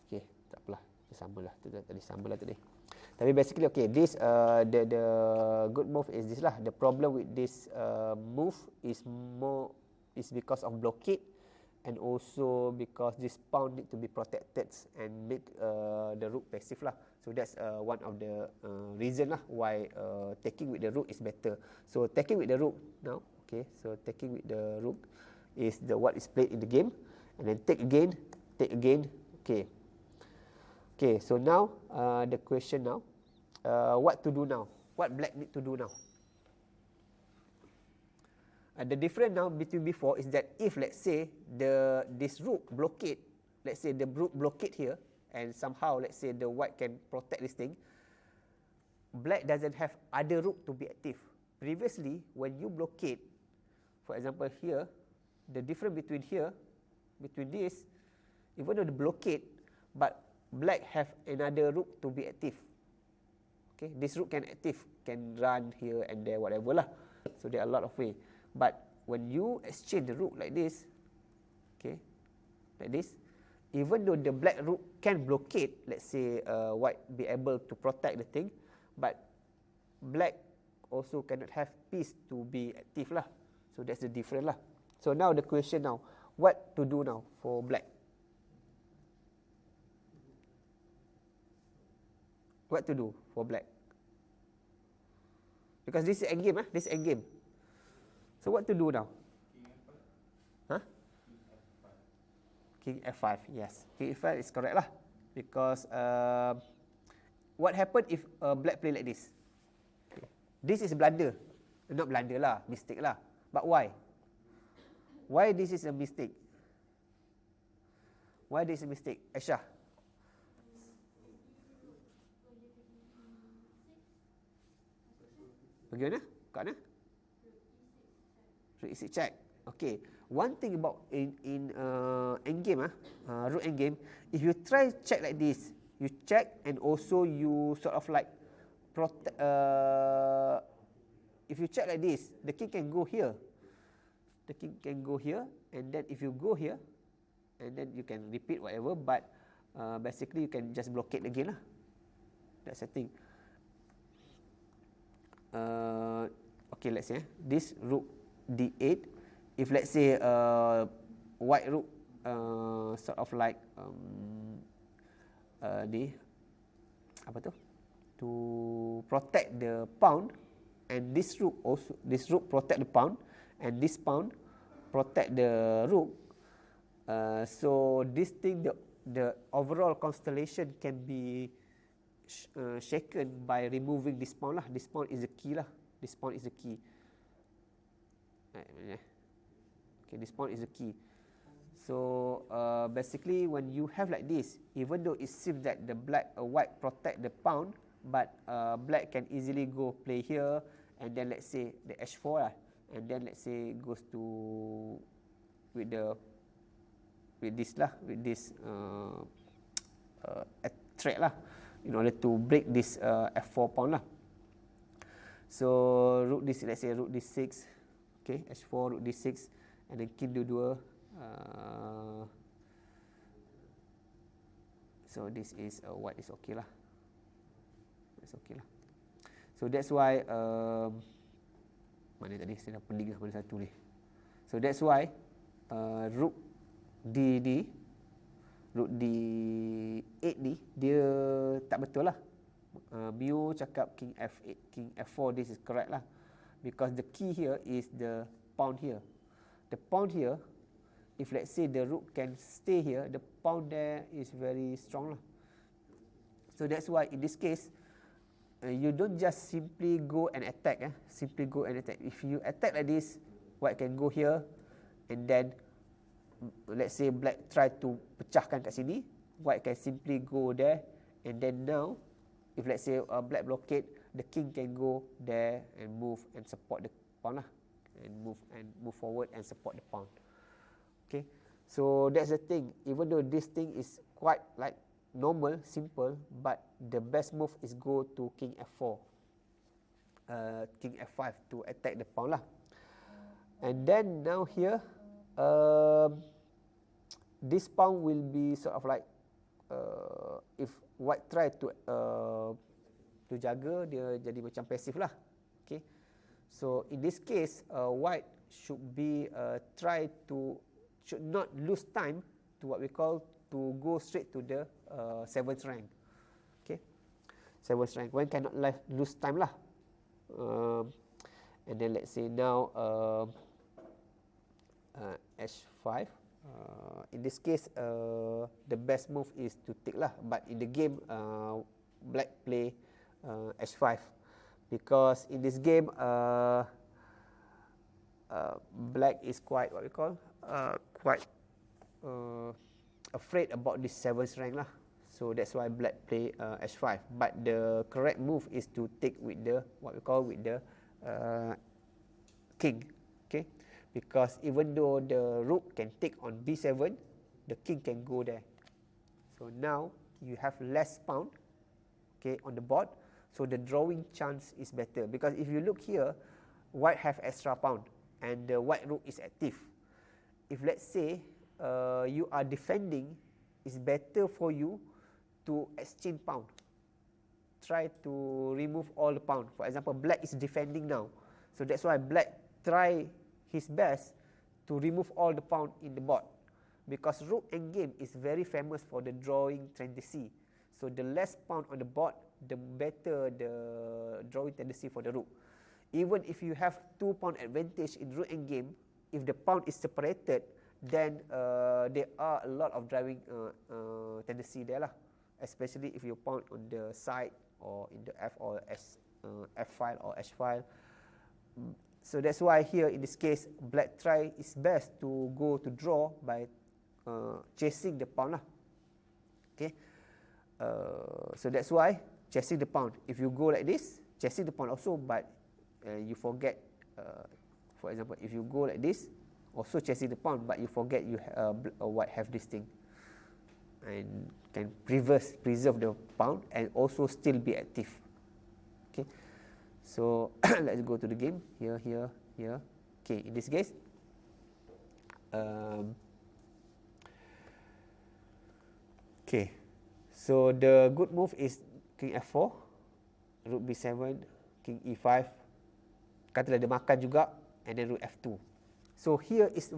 Okay, tak apalah. Samalah tadi. Tapi basically, okay, this the good move is this lah. The problem with this move is because of blockade, and also because this pawn need to be protected and make the rook passive lah. So that's one of the reason lah why taking with the rook is better. So taking with the rook now, okay. So taking with the rook is what is played in the game, and then take again. Okay. Okay. So now the question now, what to do now? What black need to do now? The difference now between before is that if let's say this rook blockade, let's say the rook blockade here, and somehow let's say the white can protect this thing, black doesn't have other rook to be active. Previously, when you blockade, for example here, the difference between this, even though the blockade, but black have another rook to be active. Okay, this rook can active, can run here and there, whatever lah. So there are a lot of way. But when you exchange the rook like this, okay, like this, even though the black rook can blockade, let's say white be able to protect the thing, but black also cannot have piece to be active lah. So that's the difference lah. So now the question now, what to do now for black? What to do for black? Because this is endgame, this is endgame. So what to do now? King F5, yes. King F5 is correct lah. Because what happened if black play like this? Okay. This is blunder. Not blunder lah, mistake lah. But why? Why this is a mistake? Why this is a mistake? Aisyah. Bagaimana? Kat mana? Rook E6 check. Okay. One thing about in endgame, rook endgame, if you try check like this, you check and also you sort of like protect. If you check like this, the king can go here. The king can go here, and then if you go here, and then you can repeat whatever. But basically, you can just blockade again lah. That's the thing. Okay, let's say this rook D8. If let's say white rook sort of like apa tu, to protect the pawn, and this rook protect the pawn, and this pawn protect the rook. So this thing, the overall constellation can be shaken by removing this pawn lah. This pawn is the key lah. This pawn is the key. Okay, this pawn is the key. So basically when you have like this, even though it seems that the white protect the pawn, but black can easily go play here, and then let's say the h4 lah, and then let's say goes to with this threat lah, in order to break this f4 pawn lah. So rook this, let's say rook d6, okay, h4, rook d6, and then king d2. So this is white is okay lah. It's okay lah. So that's why mana tadi saya dah pening lah mana satu ni. So that's why rook rook d8 ni dia tak betul lah. Mio cakap king f8, king f4, this is correct lah, because the key here is the pawn here. The pawn here, if let's say the rook can stay here, the pawn there is very strong lah. So that's why in this case you don't just simply go and attack. Simply go and attack. If you attack like this, white can go here, and then let's say black try to pecahkan kat sini, white can simply go there, and then now if let's say black blockade, the king can go there and move and support the pawn lah, and move forward and support the pawn. Okay, so that's the thing. Even though this thing is quite like normal, simple, but the best move is go to king f4, king f5 to attack the pawn lah. And then now here, this pawn will be sort of like, if white try to jaga, dia jadi macam passive lah. Okay, so in this case, white should be should not lose time to what we call to go straight to the 7th rank. Okay, 7th rank. When cannot lose time lah. And then let's say now h5. In this case, the best move is to take lah. But in the game, black play h5, because in this game, black is quite what we call afraid about this 7th rank lah. So that's why black play h5. But the correct move is to take with the what we call with the king. Okay, because even though the rook can take on b7, the king can go there. So now you have less pawn, okay, on the board. So the drawing chance is better, because if you look here, white have extra pawn and the white rook is active. If let's say you are defending, it's better for you to exchange pawn. Try to remove all the pawn. For example, black is defending now, so that's why black try his best to remove all the pawn in the board, because rook endgame is very famous for the drawing tendency. So the less pawn on the board, the better the drawing tendency for the rook. Even if you have 2 pawn advantage in rook endgame, if the pawn is separated, then there are a lot of drawing tendency there lah, especially if your pawn on the side or in the f or f file or h file. So that's why here in this case, black try its best to go to draw by chasing the pawn lah. Okay, so that's why chasing the pawn. If you go like this, chasing the pawn also, but you forget. For example, if you go like this, also chasing the pawn, but you forget you white have this thing, and can preserve the pawn and also still be active. Okay. So let's go to the game. Here. Okay, in this case, okay. So the good move is king f4, rook b7, king e5. Katalah dia makan juga, and then rook f2. So here it's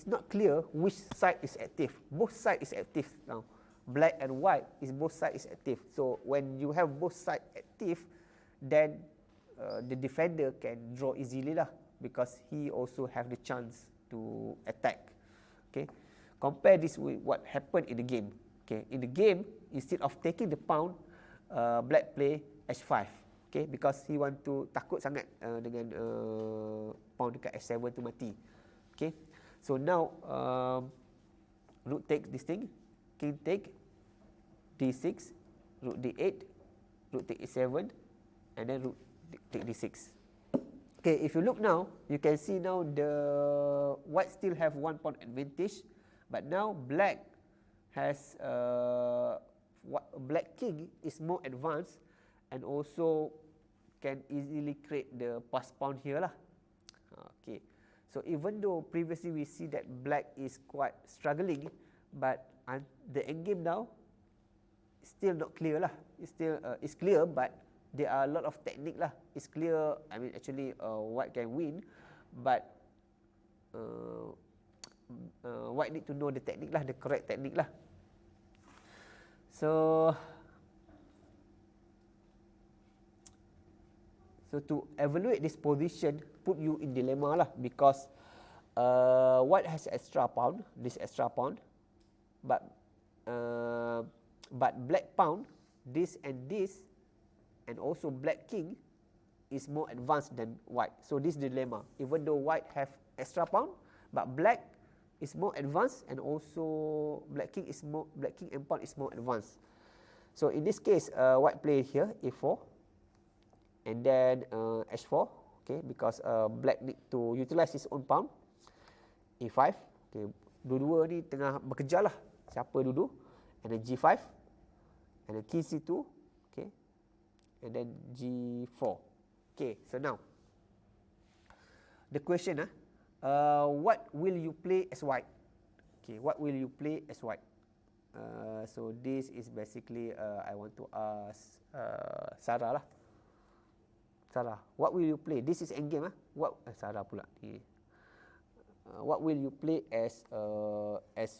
not clear which side is active. Both side is active now. Black and white is both side is active. So when you have both side active, then the defender can draw easily lah, because he also have the chance to attack. Okay, compare this with what happened in the game. Okay, in the game, instead of taking the pawn, black play h5. Okay, because he want to takut sangat dengan pawn dekat h7 tu mati. Okay, so now rook take this thing, king take d6, rook d8, rook take e7, and then rook take d6. Okay, if you look now, you can see now the white still have 1 pawn advantage, but now black has black king is more advanced and also can easily create the pass pawn here lah. Okay, so even though previously we see that black is quite struggling, but the endgame now still not clear lah. It's still it's clear, but there are a lot of technique lah. It's clear. I mean, actually, white can win, but white need to know the technique lah, the correct technique lah. So to evaluate this position, put you in dilemma lah, because white has extra pawn, this extra pawn, but black pawn, this and this, and also black king is more advanced than white. So this dilemma, even though white have extra pawn, but black is more advanced, and also black king and pawn is more advanced. So in this case, white play here a4, and then h4, okay, because black need to utilize his own pawn. a5, okay, dua-dua ni tengah bekerja lah, siapa duduk, and then g5, and then king c2, okay, and then g4. Okay, so now the question, what will you play as white? Okay, what will you play as white? So this is basically I want to ask Sarah lah. Sarah, what will you play? This is endgame. What Sarah pula ni. What will you play as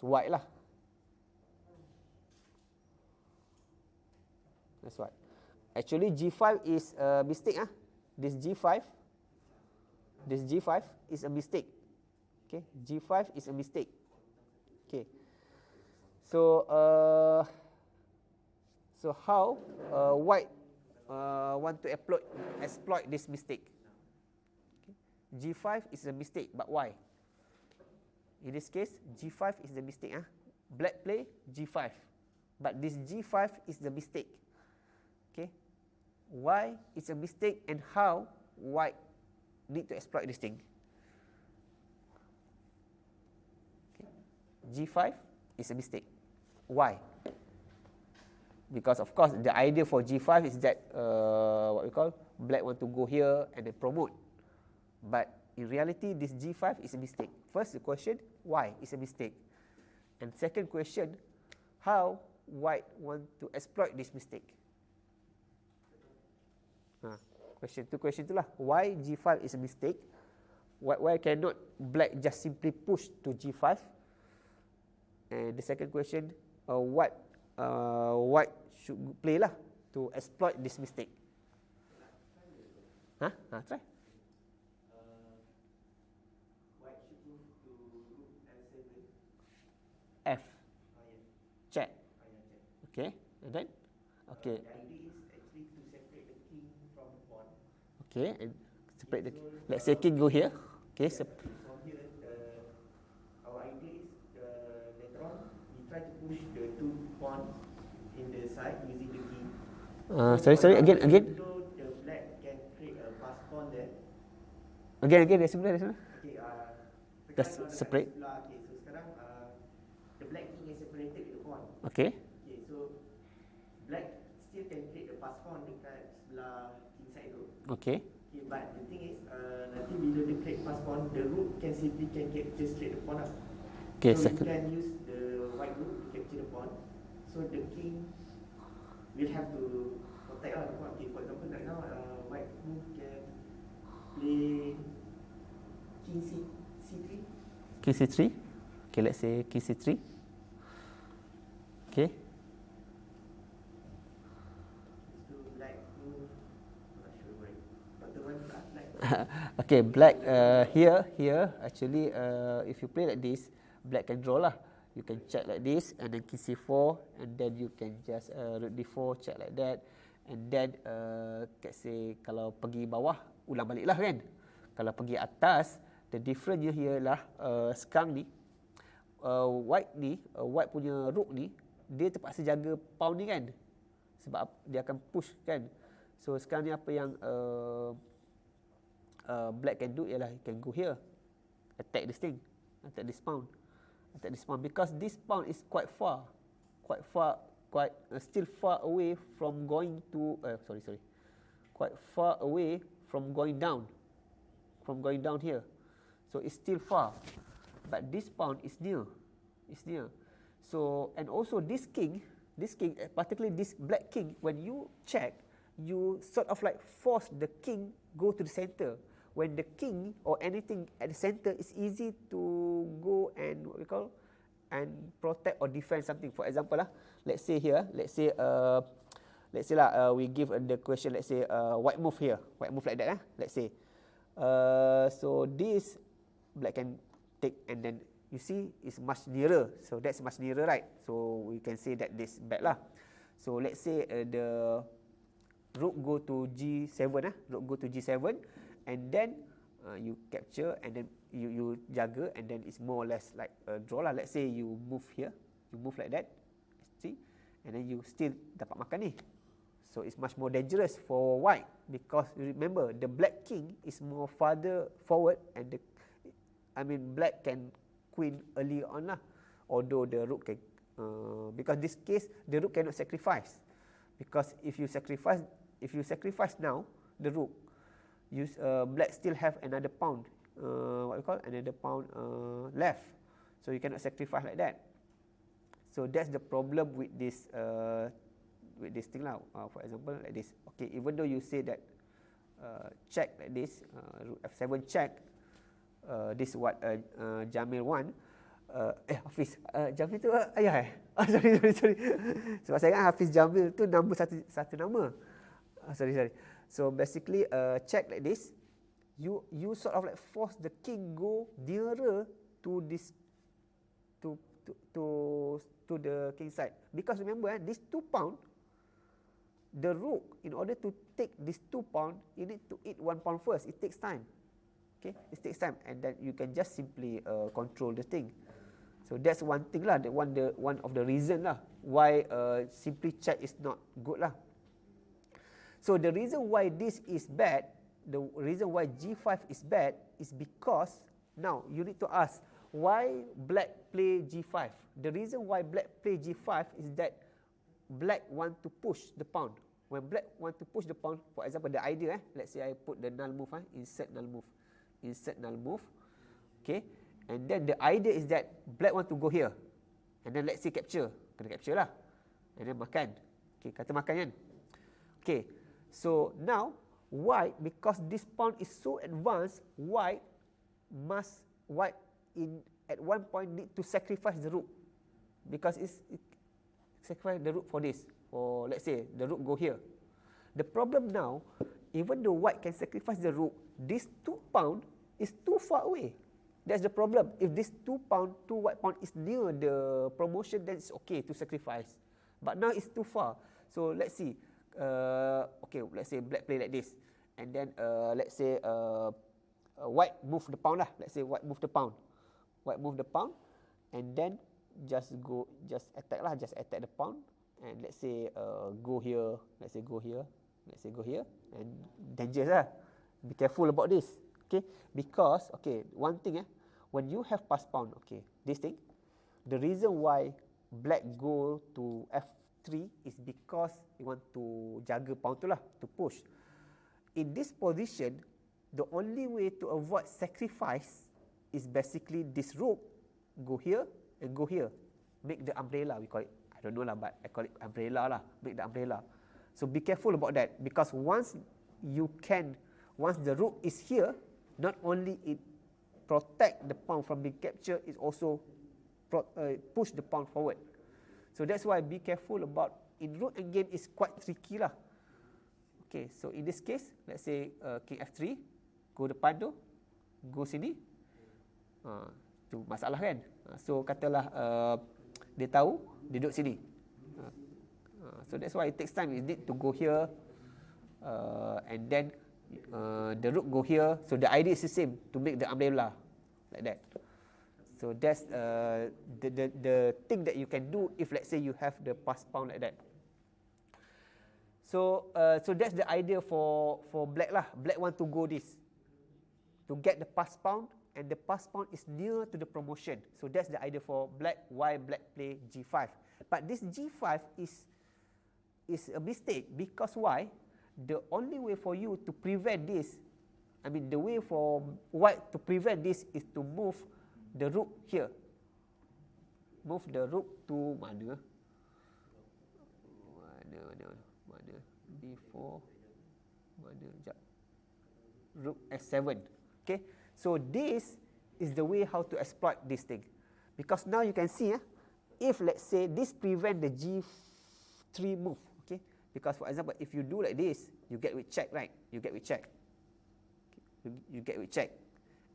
white lah? That's white. Actually, G5 is a mistake. This G5 is a mistake. Okay, G5 is a mistake. Okay. So how white want to exploit this mistake? Okay. G5 is a mistake, but why? In this case, G5 is the mistake. Black play G5, but this G5 is the mistake. Okay, why it's a mistake, and how white need to exploit this thing? Okay. G5 is a mistake. Why? Because of course the idea for G5 is that what we call black want to go here and then promote, but in reality this G5 is a mistake. First the question, why is a mistake, and second question, how white want to exploit this mistake. Question tu lah, why G5 is a mistake, why cannot black just simply push to G5, and the second question, what white should play lah to exploit this mistake. Try. White should move to rook F7. F. Yes. Check. Check. Okay. And then? Okay. The idea is actually to separate the king from the pawn. Okay. And separate the. Let's say king go here. Okay. From here, our idea is later on we try to push the two pawns in the side using the king. Sorry. Again. So the black can create a pass pawn there. Again. Dari sebelah. Okay. Just separate. Okay. So sekarang the black king is separated with the pawn. Okay. Okay. So black still can create a pass pawn dekat sebelah king side tu. Okay. Okay. But the thing is, nanti bila dia create pass pawn, the rook can simply capture straight the pawn up. Okay. So you can use the white rook to capture the pawn. So the king will have to protect the pawn. Okay, for example, right now, white move can play king C3. King C3. Okay, let's say king C3. Okay. So black move, not sure why. But the one black. Okay, black here actually if you play like this, black can draw lah. You can check like this, and then king c4, and then you can just rook d4, check like that, and then let's say kalau pergi bawah, ulang balik lah kan. Kalau pergi atas, the difference here lah sekarang ni white punya rook ni, dia terpaksa jaga pawn ni kan, sebab dia akan push kan. So sekarang ni apa yang black can do ialah he can go here, attack this thing, attack this pawn, because this pawn is quite still far away from going to quite far away from going down here. So it's still far, but this pawn is near. So, and also this king, particularly this black king, when you check, you sort of like force the king go to the center. When the king or anything at the center, it's easy to go and what we call and protect or defend something. For example let's say we give the question, let's say white move here, white move like that let's say. So this black can take, and then you see it's much nearer, so that's much nearer, right? So we can say that this bad lah. So let's say the rook go to g7 rook go to g7, and then you capture, and then you jaga, and then it's more or less like a draw lah. Let's say you move here, you move like that, see, and then you still dapat makan ni. So it's much more dangerous for white, because remember the black king is more farther forward, and black can queen early on lah, although the rook can because this case the rook cannot sacrifice, because if you sacrifice now the rook, black still have another pawn, left, so you cannot sacrifice like that. So that's the problem with this thing lah. For example like this, okay, even though you say that check like this, rook f7 check, this is what Jamil want. Hafiz, Jamil tu ayah sorry. Sebab saya ingat Hafiz Jamil tu nama satu nama. Sorry. So basically check like this, you sort of like force the king go nearer to this to the king side, because remember this 2 pawn, the rook, in order to take this 2 pawn, you need to eat 1 pawn first. It takes time. Okay, it takes time, and then you can just simply control the thing. So that's one thing lah, one of the reason lah why simply check is not good lah. So the reason why this is bad, the reason why g5 is bad, is because now you need to ask why black play g5. The reason why black play g5 is that black want to push the pawn. When black want to push the pawn, for example the idea let's say I put the null move, insert null move, okay, and then the idea is that black want to go here, and then let's say capture, kena capture lah, and then makan, okay, kata makan kan, okay. So now white, because this pawn is so advanced, white at one point need to sacrifice the rook, because it sacrifice the rook for this, or let's say the rook go here. The problem now, even though white can sacrifice the rook, this 2 pawn is too far away. That's the problem. If this 2 white pawn is near the promotion, then it's okay to sacrifice. But now it's too far. So let's see. Okay, let's say black play like this, and then let's say white move the pawn lah. Let's say white move the pawn. And then just attack the pawn, and let's say go here, and dangerous lah. Be careful about this. Okay, because one thing when you have pass pawn, this thing, the reason why black go to f3 is because you want to jaga pawn tu lah, to push. In this position, the only way to avoid sacrifice is basically this rook go here and go here, make the umbrella, we call it, I don't know lah, but I call it umbrella lah, make the umbrella. So be careful about that, because once the rook is here, not only it protect the pawn from being captured, it also push the pawn forward. So that's why be careful about, in rook endgame is quite tricky lah. Okay, so in this case, let's say king f3, go depan tu, go sini, tu masalah kan. So katalah dia tahu, dia duduk sini. So that's why it takes time. You need to go here, and then the rook go here. So the idea is the same, to make the umbrella like that. So So that's the thing that you can do if let's say you have the pass pawn like that. So so that's the idea for black lah. Black want to go this to get the pass pawn, and the pass pawn is near to the promotion. So that's the idea for black. Why black play G5? But this G5 is a mistake, because why? The only way for you to prevent this, I mean the way for white to prevent this is to move the rook here. Move the rook to mana? Mana? B4. Mana? Sekejap. Rook S7. Okay. So this is the way how to exploit this thing. Because now you can see, if let's say this prevent the G3 move. Okay. Because for example, if you do like this, you get with check, right? You get with check. You get with check.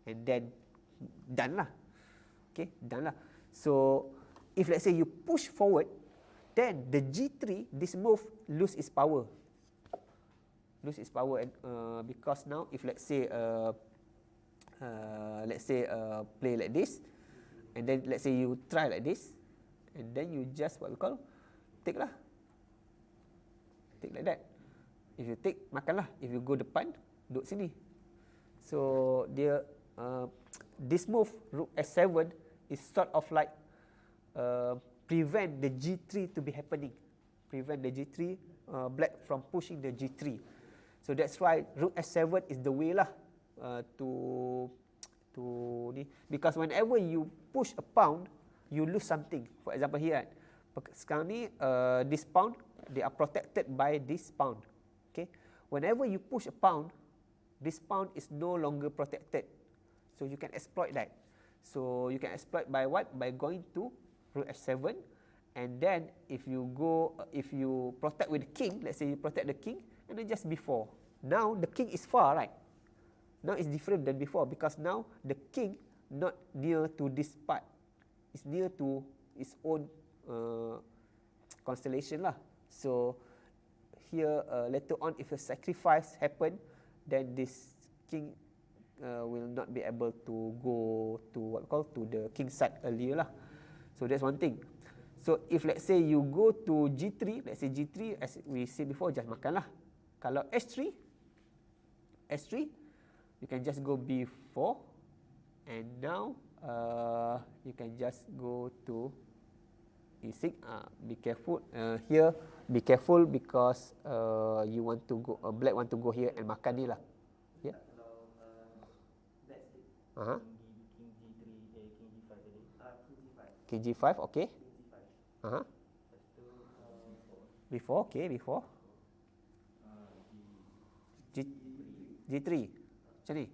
And then done lah. Okay, done lah. So if let's say you push forward, then the G3, this move lose its power. Lose its power, and because now if let's say play like this, and then let's say you try like this, and then you just what we call take lah. Take like that. If you take, makan lah. If you go depan, duduk sini. So dia this move rook S7 is sort of like prevent the G3 to be happening. Prevent the G3 black from pushing the G3. So that's why rook S7 is the way lah to ni. Because whenever you push a pawn, you lose something. For example here, sekarang ni this pawn, they are protected by this pawn. Okay. Whenever you push a pawn, this pawn is no longer protected. So you can exploit that. So you can exploit by what? By going to rook F7, and then if you protect with the king, let's say you protect the king, and then just before. Now the king is far, right? Now it's different than before, because now the king not near to this part. It's near to its own constellation lah. So here later on, if a sacrifice happen, then this king will not be able to go to what we call to the king side earlier lah. So that's one thing. So if let's say you go to G3, let's say G3 as we said before, just makan lah. Kalau S3, you can just go B4, and now you can just go to E6. Be careful here. Be careful because you want to go. Black want to go here and makan ni lah. Yeah. King G5, okay. Before, okay, before. G3. Macam ni.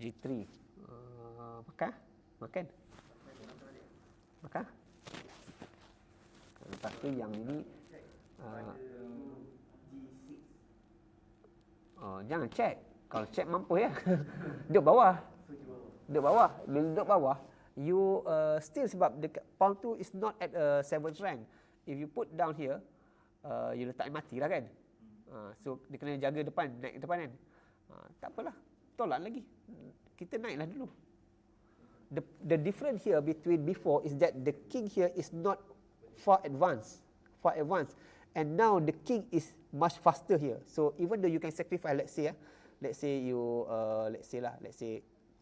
G3. Makan. Lepas tu yang ini jangan check. Kalau check mampu ya. Duduk bawah. Bila duduk bawah, you still, sebab the pawn tu is not at 7th rank. If you put down here, you letak mati lah kan. So dia kena jaga depan, naik depan kan. Tak apalah, tolak lagi. Kita naiklah dulu. The difference here between before is that the king here is not far advanced, and now the king is much faster here. So even though you can sacrifice, let's say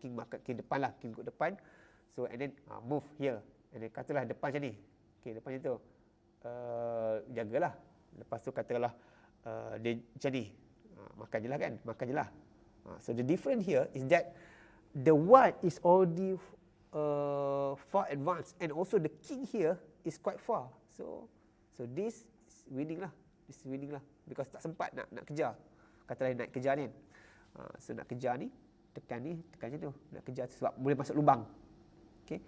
king makan, king depan lah, king ikut depan. So and then move here, and then katalah depan macam ni. Okay, depan macam tu. Jagalah. Lepas tu katalah dia macam ni. Makan je lah kan, makan je lah. So the difference here is that the white is already far advanced, and also the king here is quite far. So this is winning lah. Because tak sempat nak kejar. Katalah nak kejar ni kan. So nak kejar ni, tekan macam tu. Nak kejar sebab boleh masuk lubang. Okay.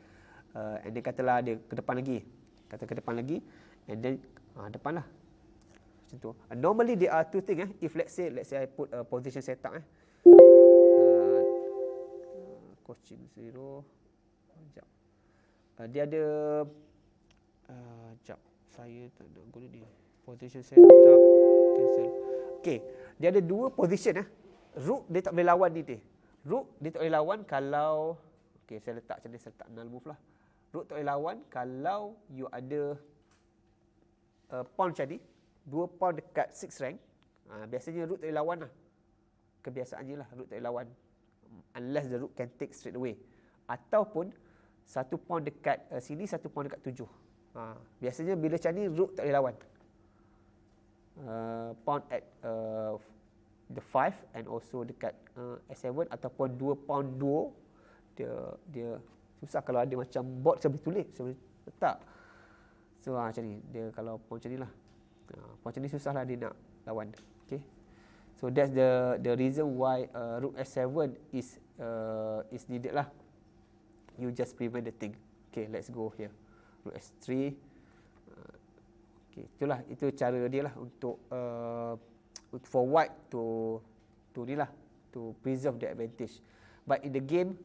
And then katalah dia ke depan lagi. Ke depan lagi, and then depan lah. Macam tu. Normally there are two things. If let's say I put a position setup. Coaching 0. Sekejap. Dia ada sekejap. Saya tak nak guna ni. Position setup, cancel. Okay. Dia ada dua position. Rook dia tak boleh lawan ni. Rook dia tak boleh lawan kalau Okay, saya letak macam ni, saya letak null move lah. Rook tak boleh lawan kalau you ada pawn macam ni, 2 pawn dekat 6 rank. Biasanya rook tak boleh lawan lah. Kebiasaannya lah, rook tak boleh lawan. Unless the rook can take straight away. Ataupun 1 pawn dekat sini, 1 pawn dekat 7. Biasanya bila macam ni, rook tak boleh lawan. Pawn at the 5 and also dekat S7 ataupun 2 pawn duo, dia susah kalau ada macam board saya boleh tulis, saya boleh letak. So macam ni, dia kalau pawn macam ni lah. Pawn macam ni susah lah dia nak lawan. Okay. So that's the reason why rook S7 is needed lah. You just prevent the thing. Okay, let's go here. Rook S3. Okay, itulah, itu cara dia lah untuk for white to ni lah, to preserve the advantage. But in the game,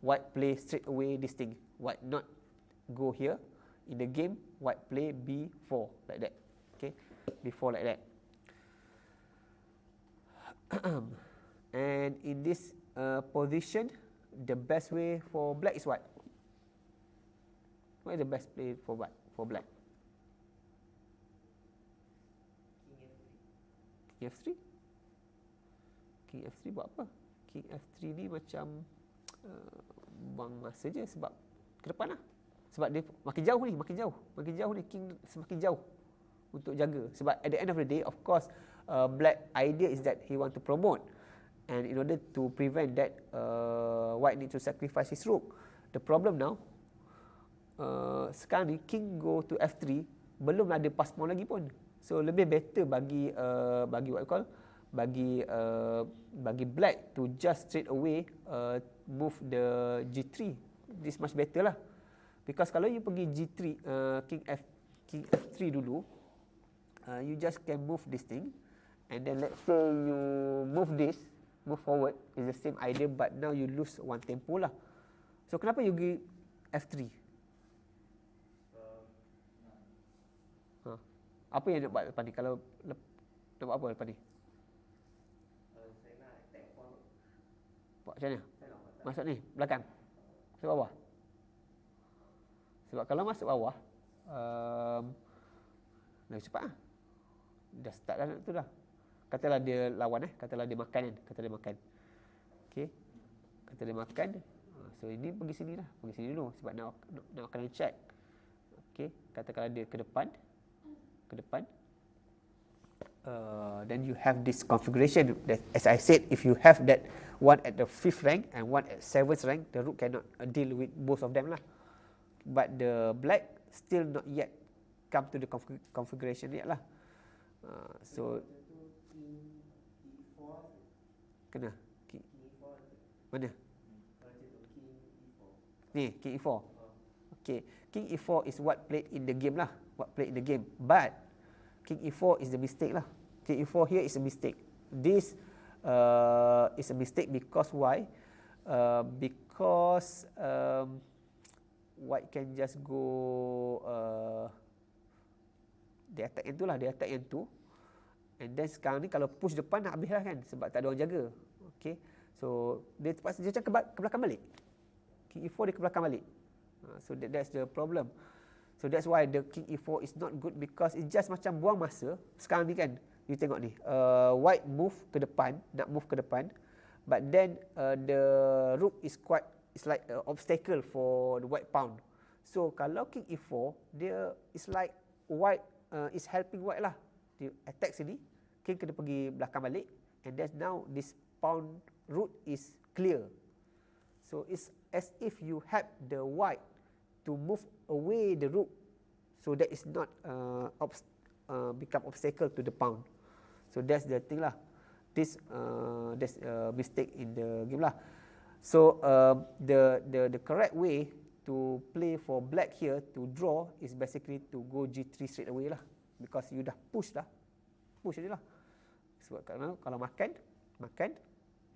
white play straight away this thing. White not go here. In the game, white play B4 like that. Okay, B4 like that. And in this position, the best way for black is what? What is the best play for what? For black? King F3. King F3 buat apa? King F3 ni macam buang masa je sebab ke depan lah. Sebab dia makin jauh ni king semakin jauh untuk jaga. Sebab at the end of the day, of course, black idea is that he want to promote, and in order to prevent that, white need to sacrifice his rook. The problem now, sekarang ni king go to F3, belum ada pass pawn lagi pun. So lebih better bagi what you call, bagi black to just straight away move the G3. This much better lah. Because kalau you pergi G3, King F3 dulu, you just can move this thing, and then let's say you move forward, is the same idea, but now you lose one tempo lah. So kenapa you pergi F3? Apa yang nak buat lepas ni? Kalau nak buat apa lepas ni? Saya nak attack forward. Buat macam mana? Saya nak buat Masuk ni, belakang? Ke bawah? Sebab kalau masuk bawah, dah cepat lah. Dah start dah tu dah. Katalah dia lawan katalah dia makan kan. Kata dia makan. Okey. Kata dia makan. So ini pergi sini lah. Pergi sini dulu sebab nak kena check. Okey. Katakanlah dia ke depan. Then you have this configuration that, as I said, if you have that one at the 5th rank and one at 7th rank, the rook cannot deal with both of them lah. But the black still not yet come to the configuration yet lah. So kena king mana? Ni king e4. Okay, king e4 is what played in the game lah. What played in the game. But king e4 is the mistake lah. King e4 here is a mistake. This is a mistake because why? Because white can just go dia attack yang tu lah, dia attack yang tu, and then sekarang ni kalau push depan nak habis lah kan, sebab tak ada orang jaga. Okay, so dia terpaksa dia macam ke belakang balik. King e4 dia ke belakang balik. So that's the problem. So that's why the king e4 is not good, because it just macam buang masa. Sekarang ni kan, you tengok ni, white move ke depan, nak move ke depan, but then the rook is like an obstacle for the white pawn. So kalau king e4, dia is like white is helping white lah. Dia attack sini, king kena pergi belakang balik, and then now this pawn route is clear. So it's as if you help the white to move away the rook, so that is not become obstacle to the pawn. So that's the thing lah. That's a mistake in the game lah. So the correct way to play for black here to draw is basically to go G3 straight away lah, because you dah push je lah. Sebab kalau makan,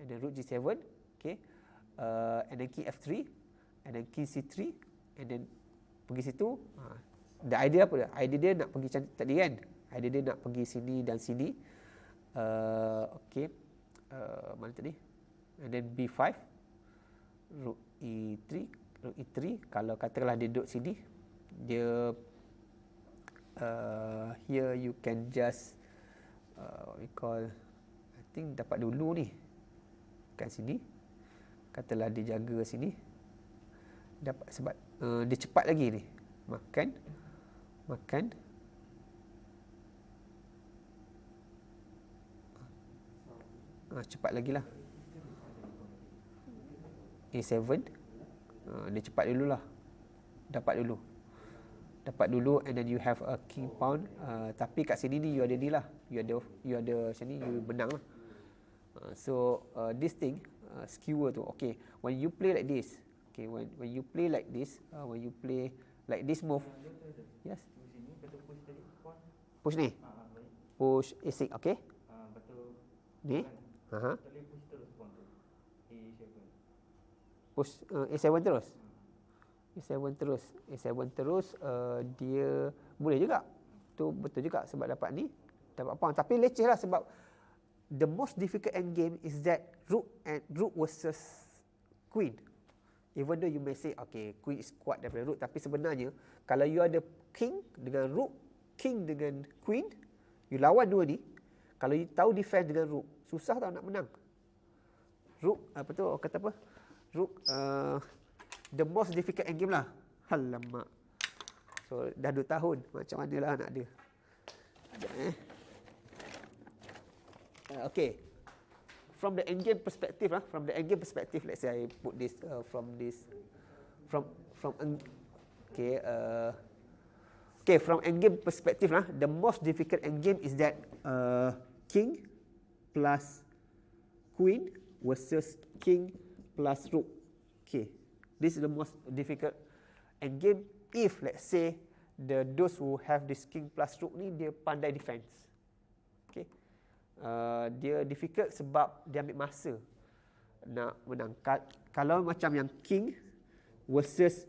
and then rook G7, okay, and then king F3, and then king C3, and then pergi situ. The idea apa dia? Idea dia nak pergi cantik tadi kan? Idea dia nak pergi sini dan sini. Okay, mana tadi? And then B5. Rook E3, Rook E3. Kalau katakanlah dia duduk sini, dia here you can just what we call, I think dapat dulu ni kat sini. Katalah dia jaga sini, dapat sebab dia cepat lagi ni. Makan cepat lagi lah. A7 dia cepat dululah. Dapat dulu and then you have a king pawn. Tapi kat sini ni you ada ni lah. You ada macam ni, you menang lah. So this thing skewer tu. Okay, when you play like this, okay, when you play like this, when you play like this move, yes, push ni, push A6, okay, ni, push A7 terus, dia boleh juga, tu betul juga sebab dapat ni, dapat pawn. Tapi leceh lah sebab the most difficult endgame is that Rook versus Queen. Even though you may say, okay, Queen is kuat daripada Rook, tapi sebenarnya kalau you ada King dengan Rook, King dengan Queen, you lawan dua ni, kalau you tahu defense dengan Rook, susah tau nak menang. Rook, apa tu, kata apa? Rook, the most difficult endgame lah. Alamak. So, dah 2 tahun, macam mana lah nak ada. Okay, from the endgame perspective, let's say I put this from endgame perspective, the most difficult endgame is that king plus queen versus king plus rook. Okay, this is the most difficult endgame if let's say those who have this king plus rook ni dia pandai defense. Okay. Dia difficult sebab dia ambil masa nak menang. Kalau macam yang king versus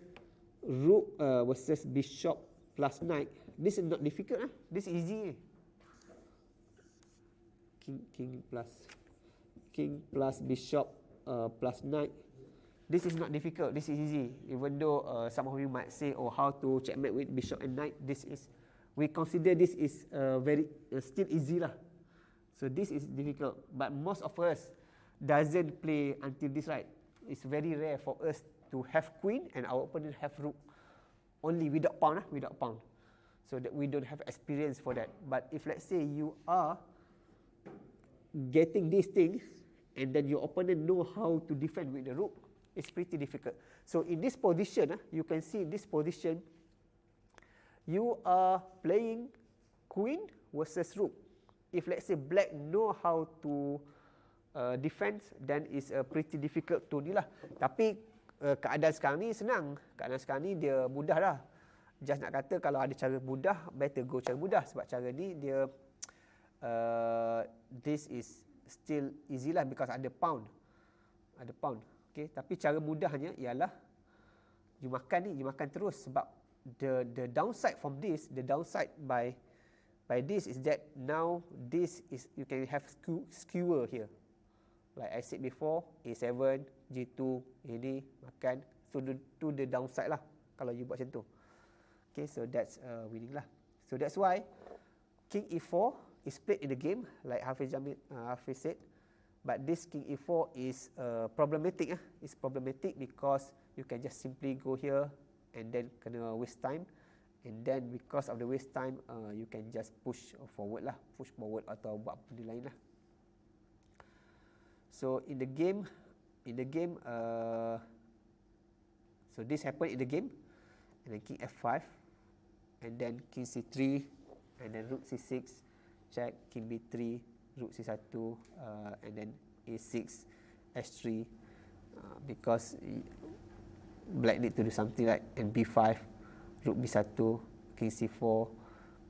rook versus bishop plus knight, this is not difficult, this is easy. King plus bishop plus knight, this is not difficult, this is easy. Even though some of you might say, oh, how to checkmate with bishop and knight, we consider this is very still easy lah. So this is difficult, but most of us doesn't play until this, right? It's very rare for us to have queen and our opponent have rook only without pawn, so that we don't have experience for that. But if let's say you are getting these things and then your opponent know how to defend with the rook, it's pretty difficult. So in this position, you can see in this position, you are playing queen versus rook. If let's say black know how to defend, then it's pretty difficult to ni lah. Tapi keadaan sekarang ni senang. Keadaan sekarang ni dia mudah dah. Just nak kata kalau ada cara mudah, better go cara mudah. Sebab cara ni dia this is still easy lah because ada pawn. Okay, tapi cara mudahnya ialah you makan terus sebab the downside from this, the downside by this is that now this is you can have skewer here. Like I said before, A7, G2, ini makan. So to the downside lah kalau you buat macam tu. Okay, so that's winning lah. So that's why King E4 is played in the game like Hafiz said. But this King E4 is problematic. It's problematic because you can just simply go here and then kena waste time. And then because of the waste time, you can just push forward atau buat benda lain lah. So in the game, so this happened in the game, and then King F5, and then King C3, and then Rook C6, check, King B3, Rook C1, and then A6, S3, because black need to do something like and B5. Rook B1, King C4,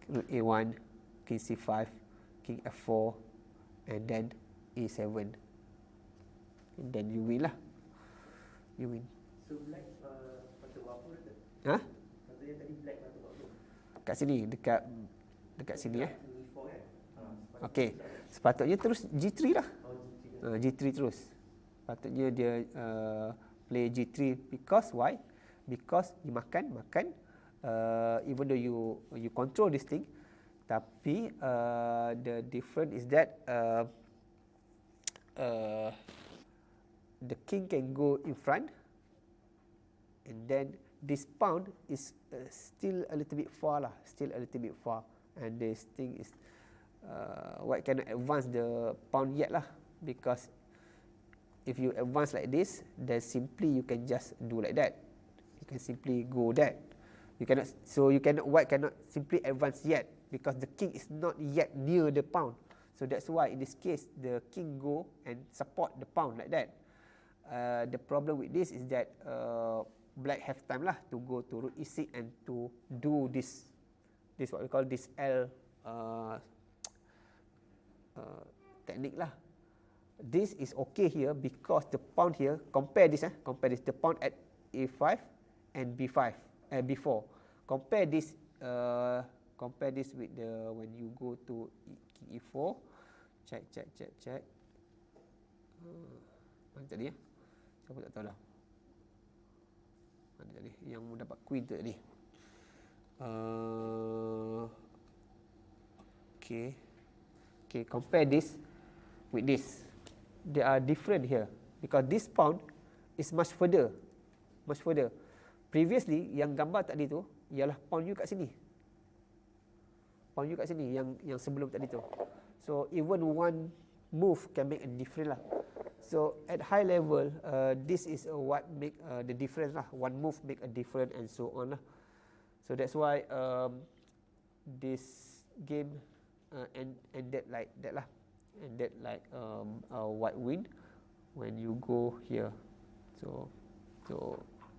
Rook A1, King C5, King F4, and then A7. And then you win lah. You win. So black patut buat apa dekat? Katanya tadi black patut buat apa? Kat sini, dekat sini E4 kan? Okay, sepatutnya terus G3 lah. Oh, G3. G3 terus. Patutnya dia play G3 because why? Because you makan, even though you control this thing, tapi the difference is that the king can go in front, and then this pawn is still a little bit far lah, and this thing is white cannot advance the pawn yet lah, because if you advance like this, then simply you can just do like that, you can simply go that, white cannot simply advance yet because the king is not yet near the pawn. So that's why in this case the king go and support the pawn like that. The problem with this is that black have time lah to go to rook e6 and to do this what we call this L technique lah. This is okay here because the pawn here, compare this, the pawn at a5 and b5 and b4. Compare this with the when you go to king e4. Check. Mana tadi ya? Siapa tak tahu dah. Mana tadi? Yang dapat queen tu tadi. Okay, compare this with this. They are different here because this pawn is much further. Previously yang gambar tadi tu ialah pawn you kat sini. Yang sebelum tadi tu. So even one move can make a difference lah. So at high level, this is what make the difference lah. One move make a difference and so on lah. So that's why this game ended like that lah. Ended like a white win when you go here. So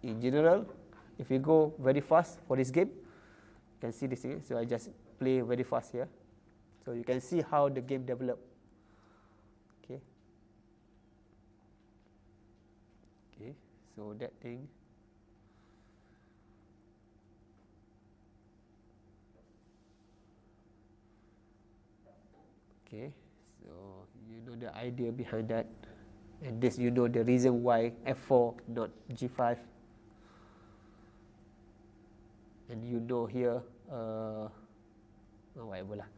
in general, if you go very fast for this game, you can see this thing. So I just play very fast here. So you can see how the game develop. Okay, so that thing. Okay, so you know the idea behind that, and this you know the reason why f4 not g5, and you know here whatever lah,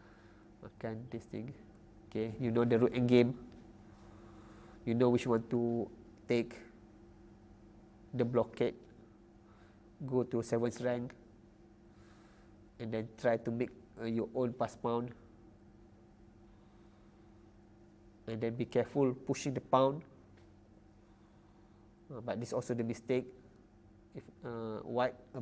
makan this thing. Okay, you know the root endgame, you know which one to take, the blockade, go to 7th rank, and then try to make your own pass pawn, and then be careful pushing the pawn, but this also the mistake. If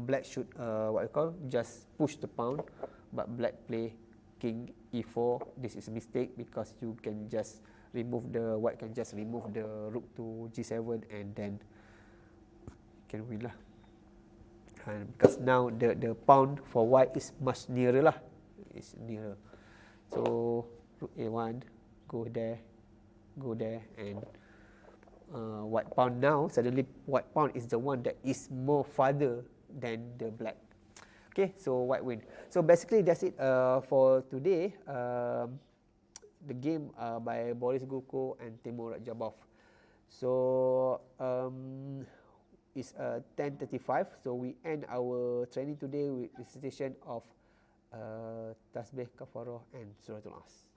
black should what you call just push the pawn, but black play king e4. This is a mistake because you can just remove the white can just remove the rook to g7 and then can win lah. And because now the pawn for white is much nearer lah. It's nearer. So rook a1, go there, and white pawn now suddenly white pawn is the one that is more farther than the black. Okay, so white win. So basically that's it for today. The game by Boris Gulko and Timur Radjabov. So it's 10:35. So we end our training today with recitation of Tasbih, Kafarah and Suratul As.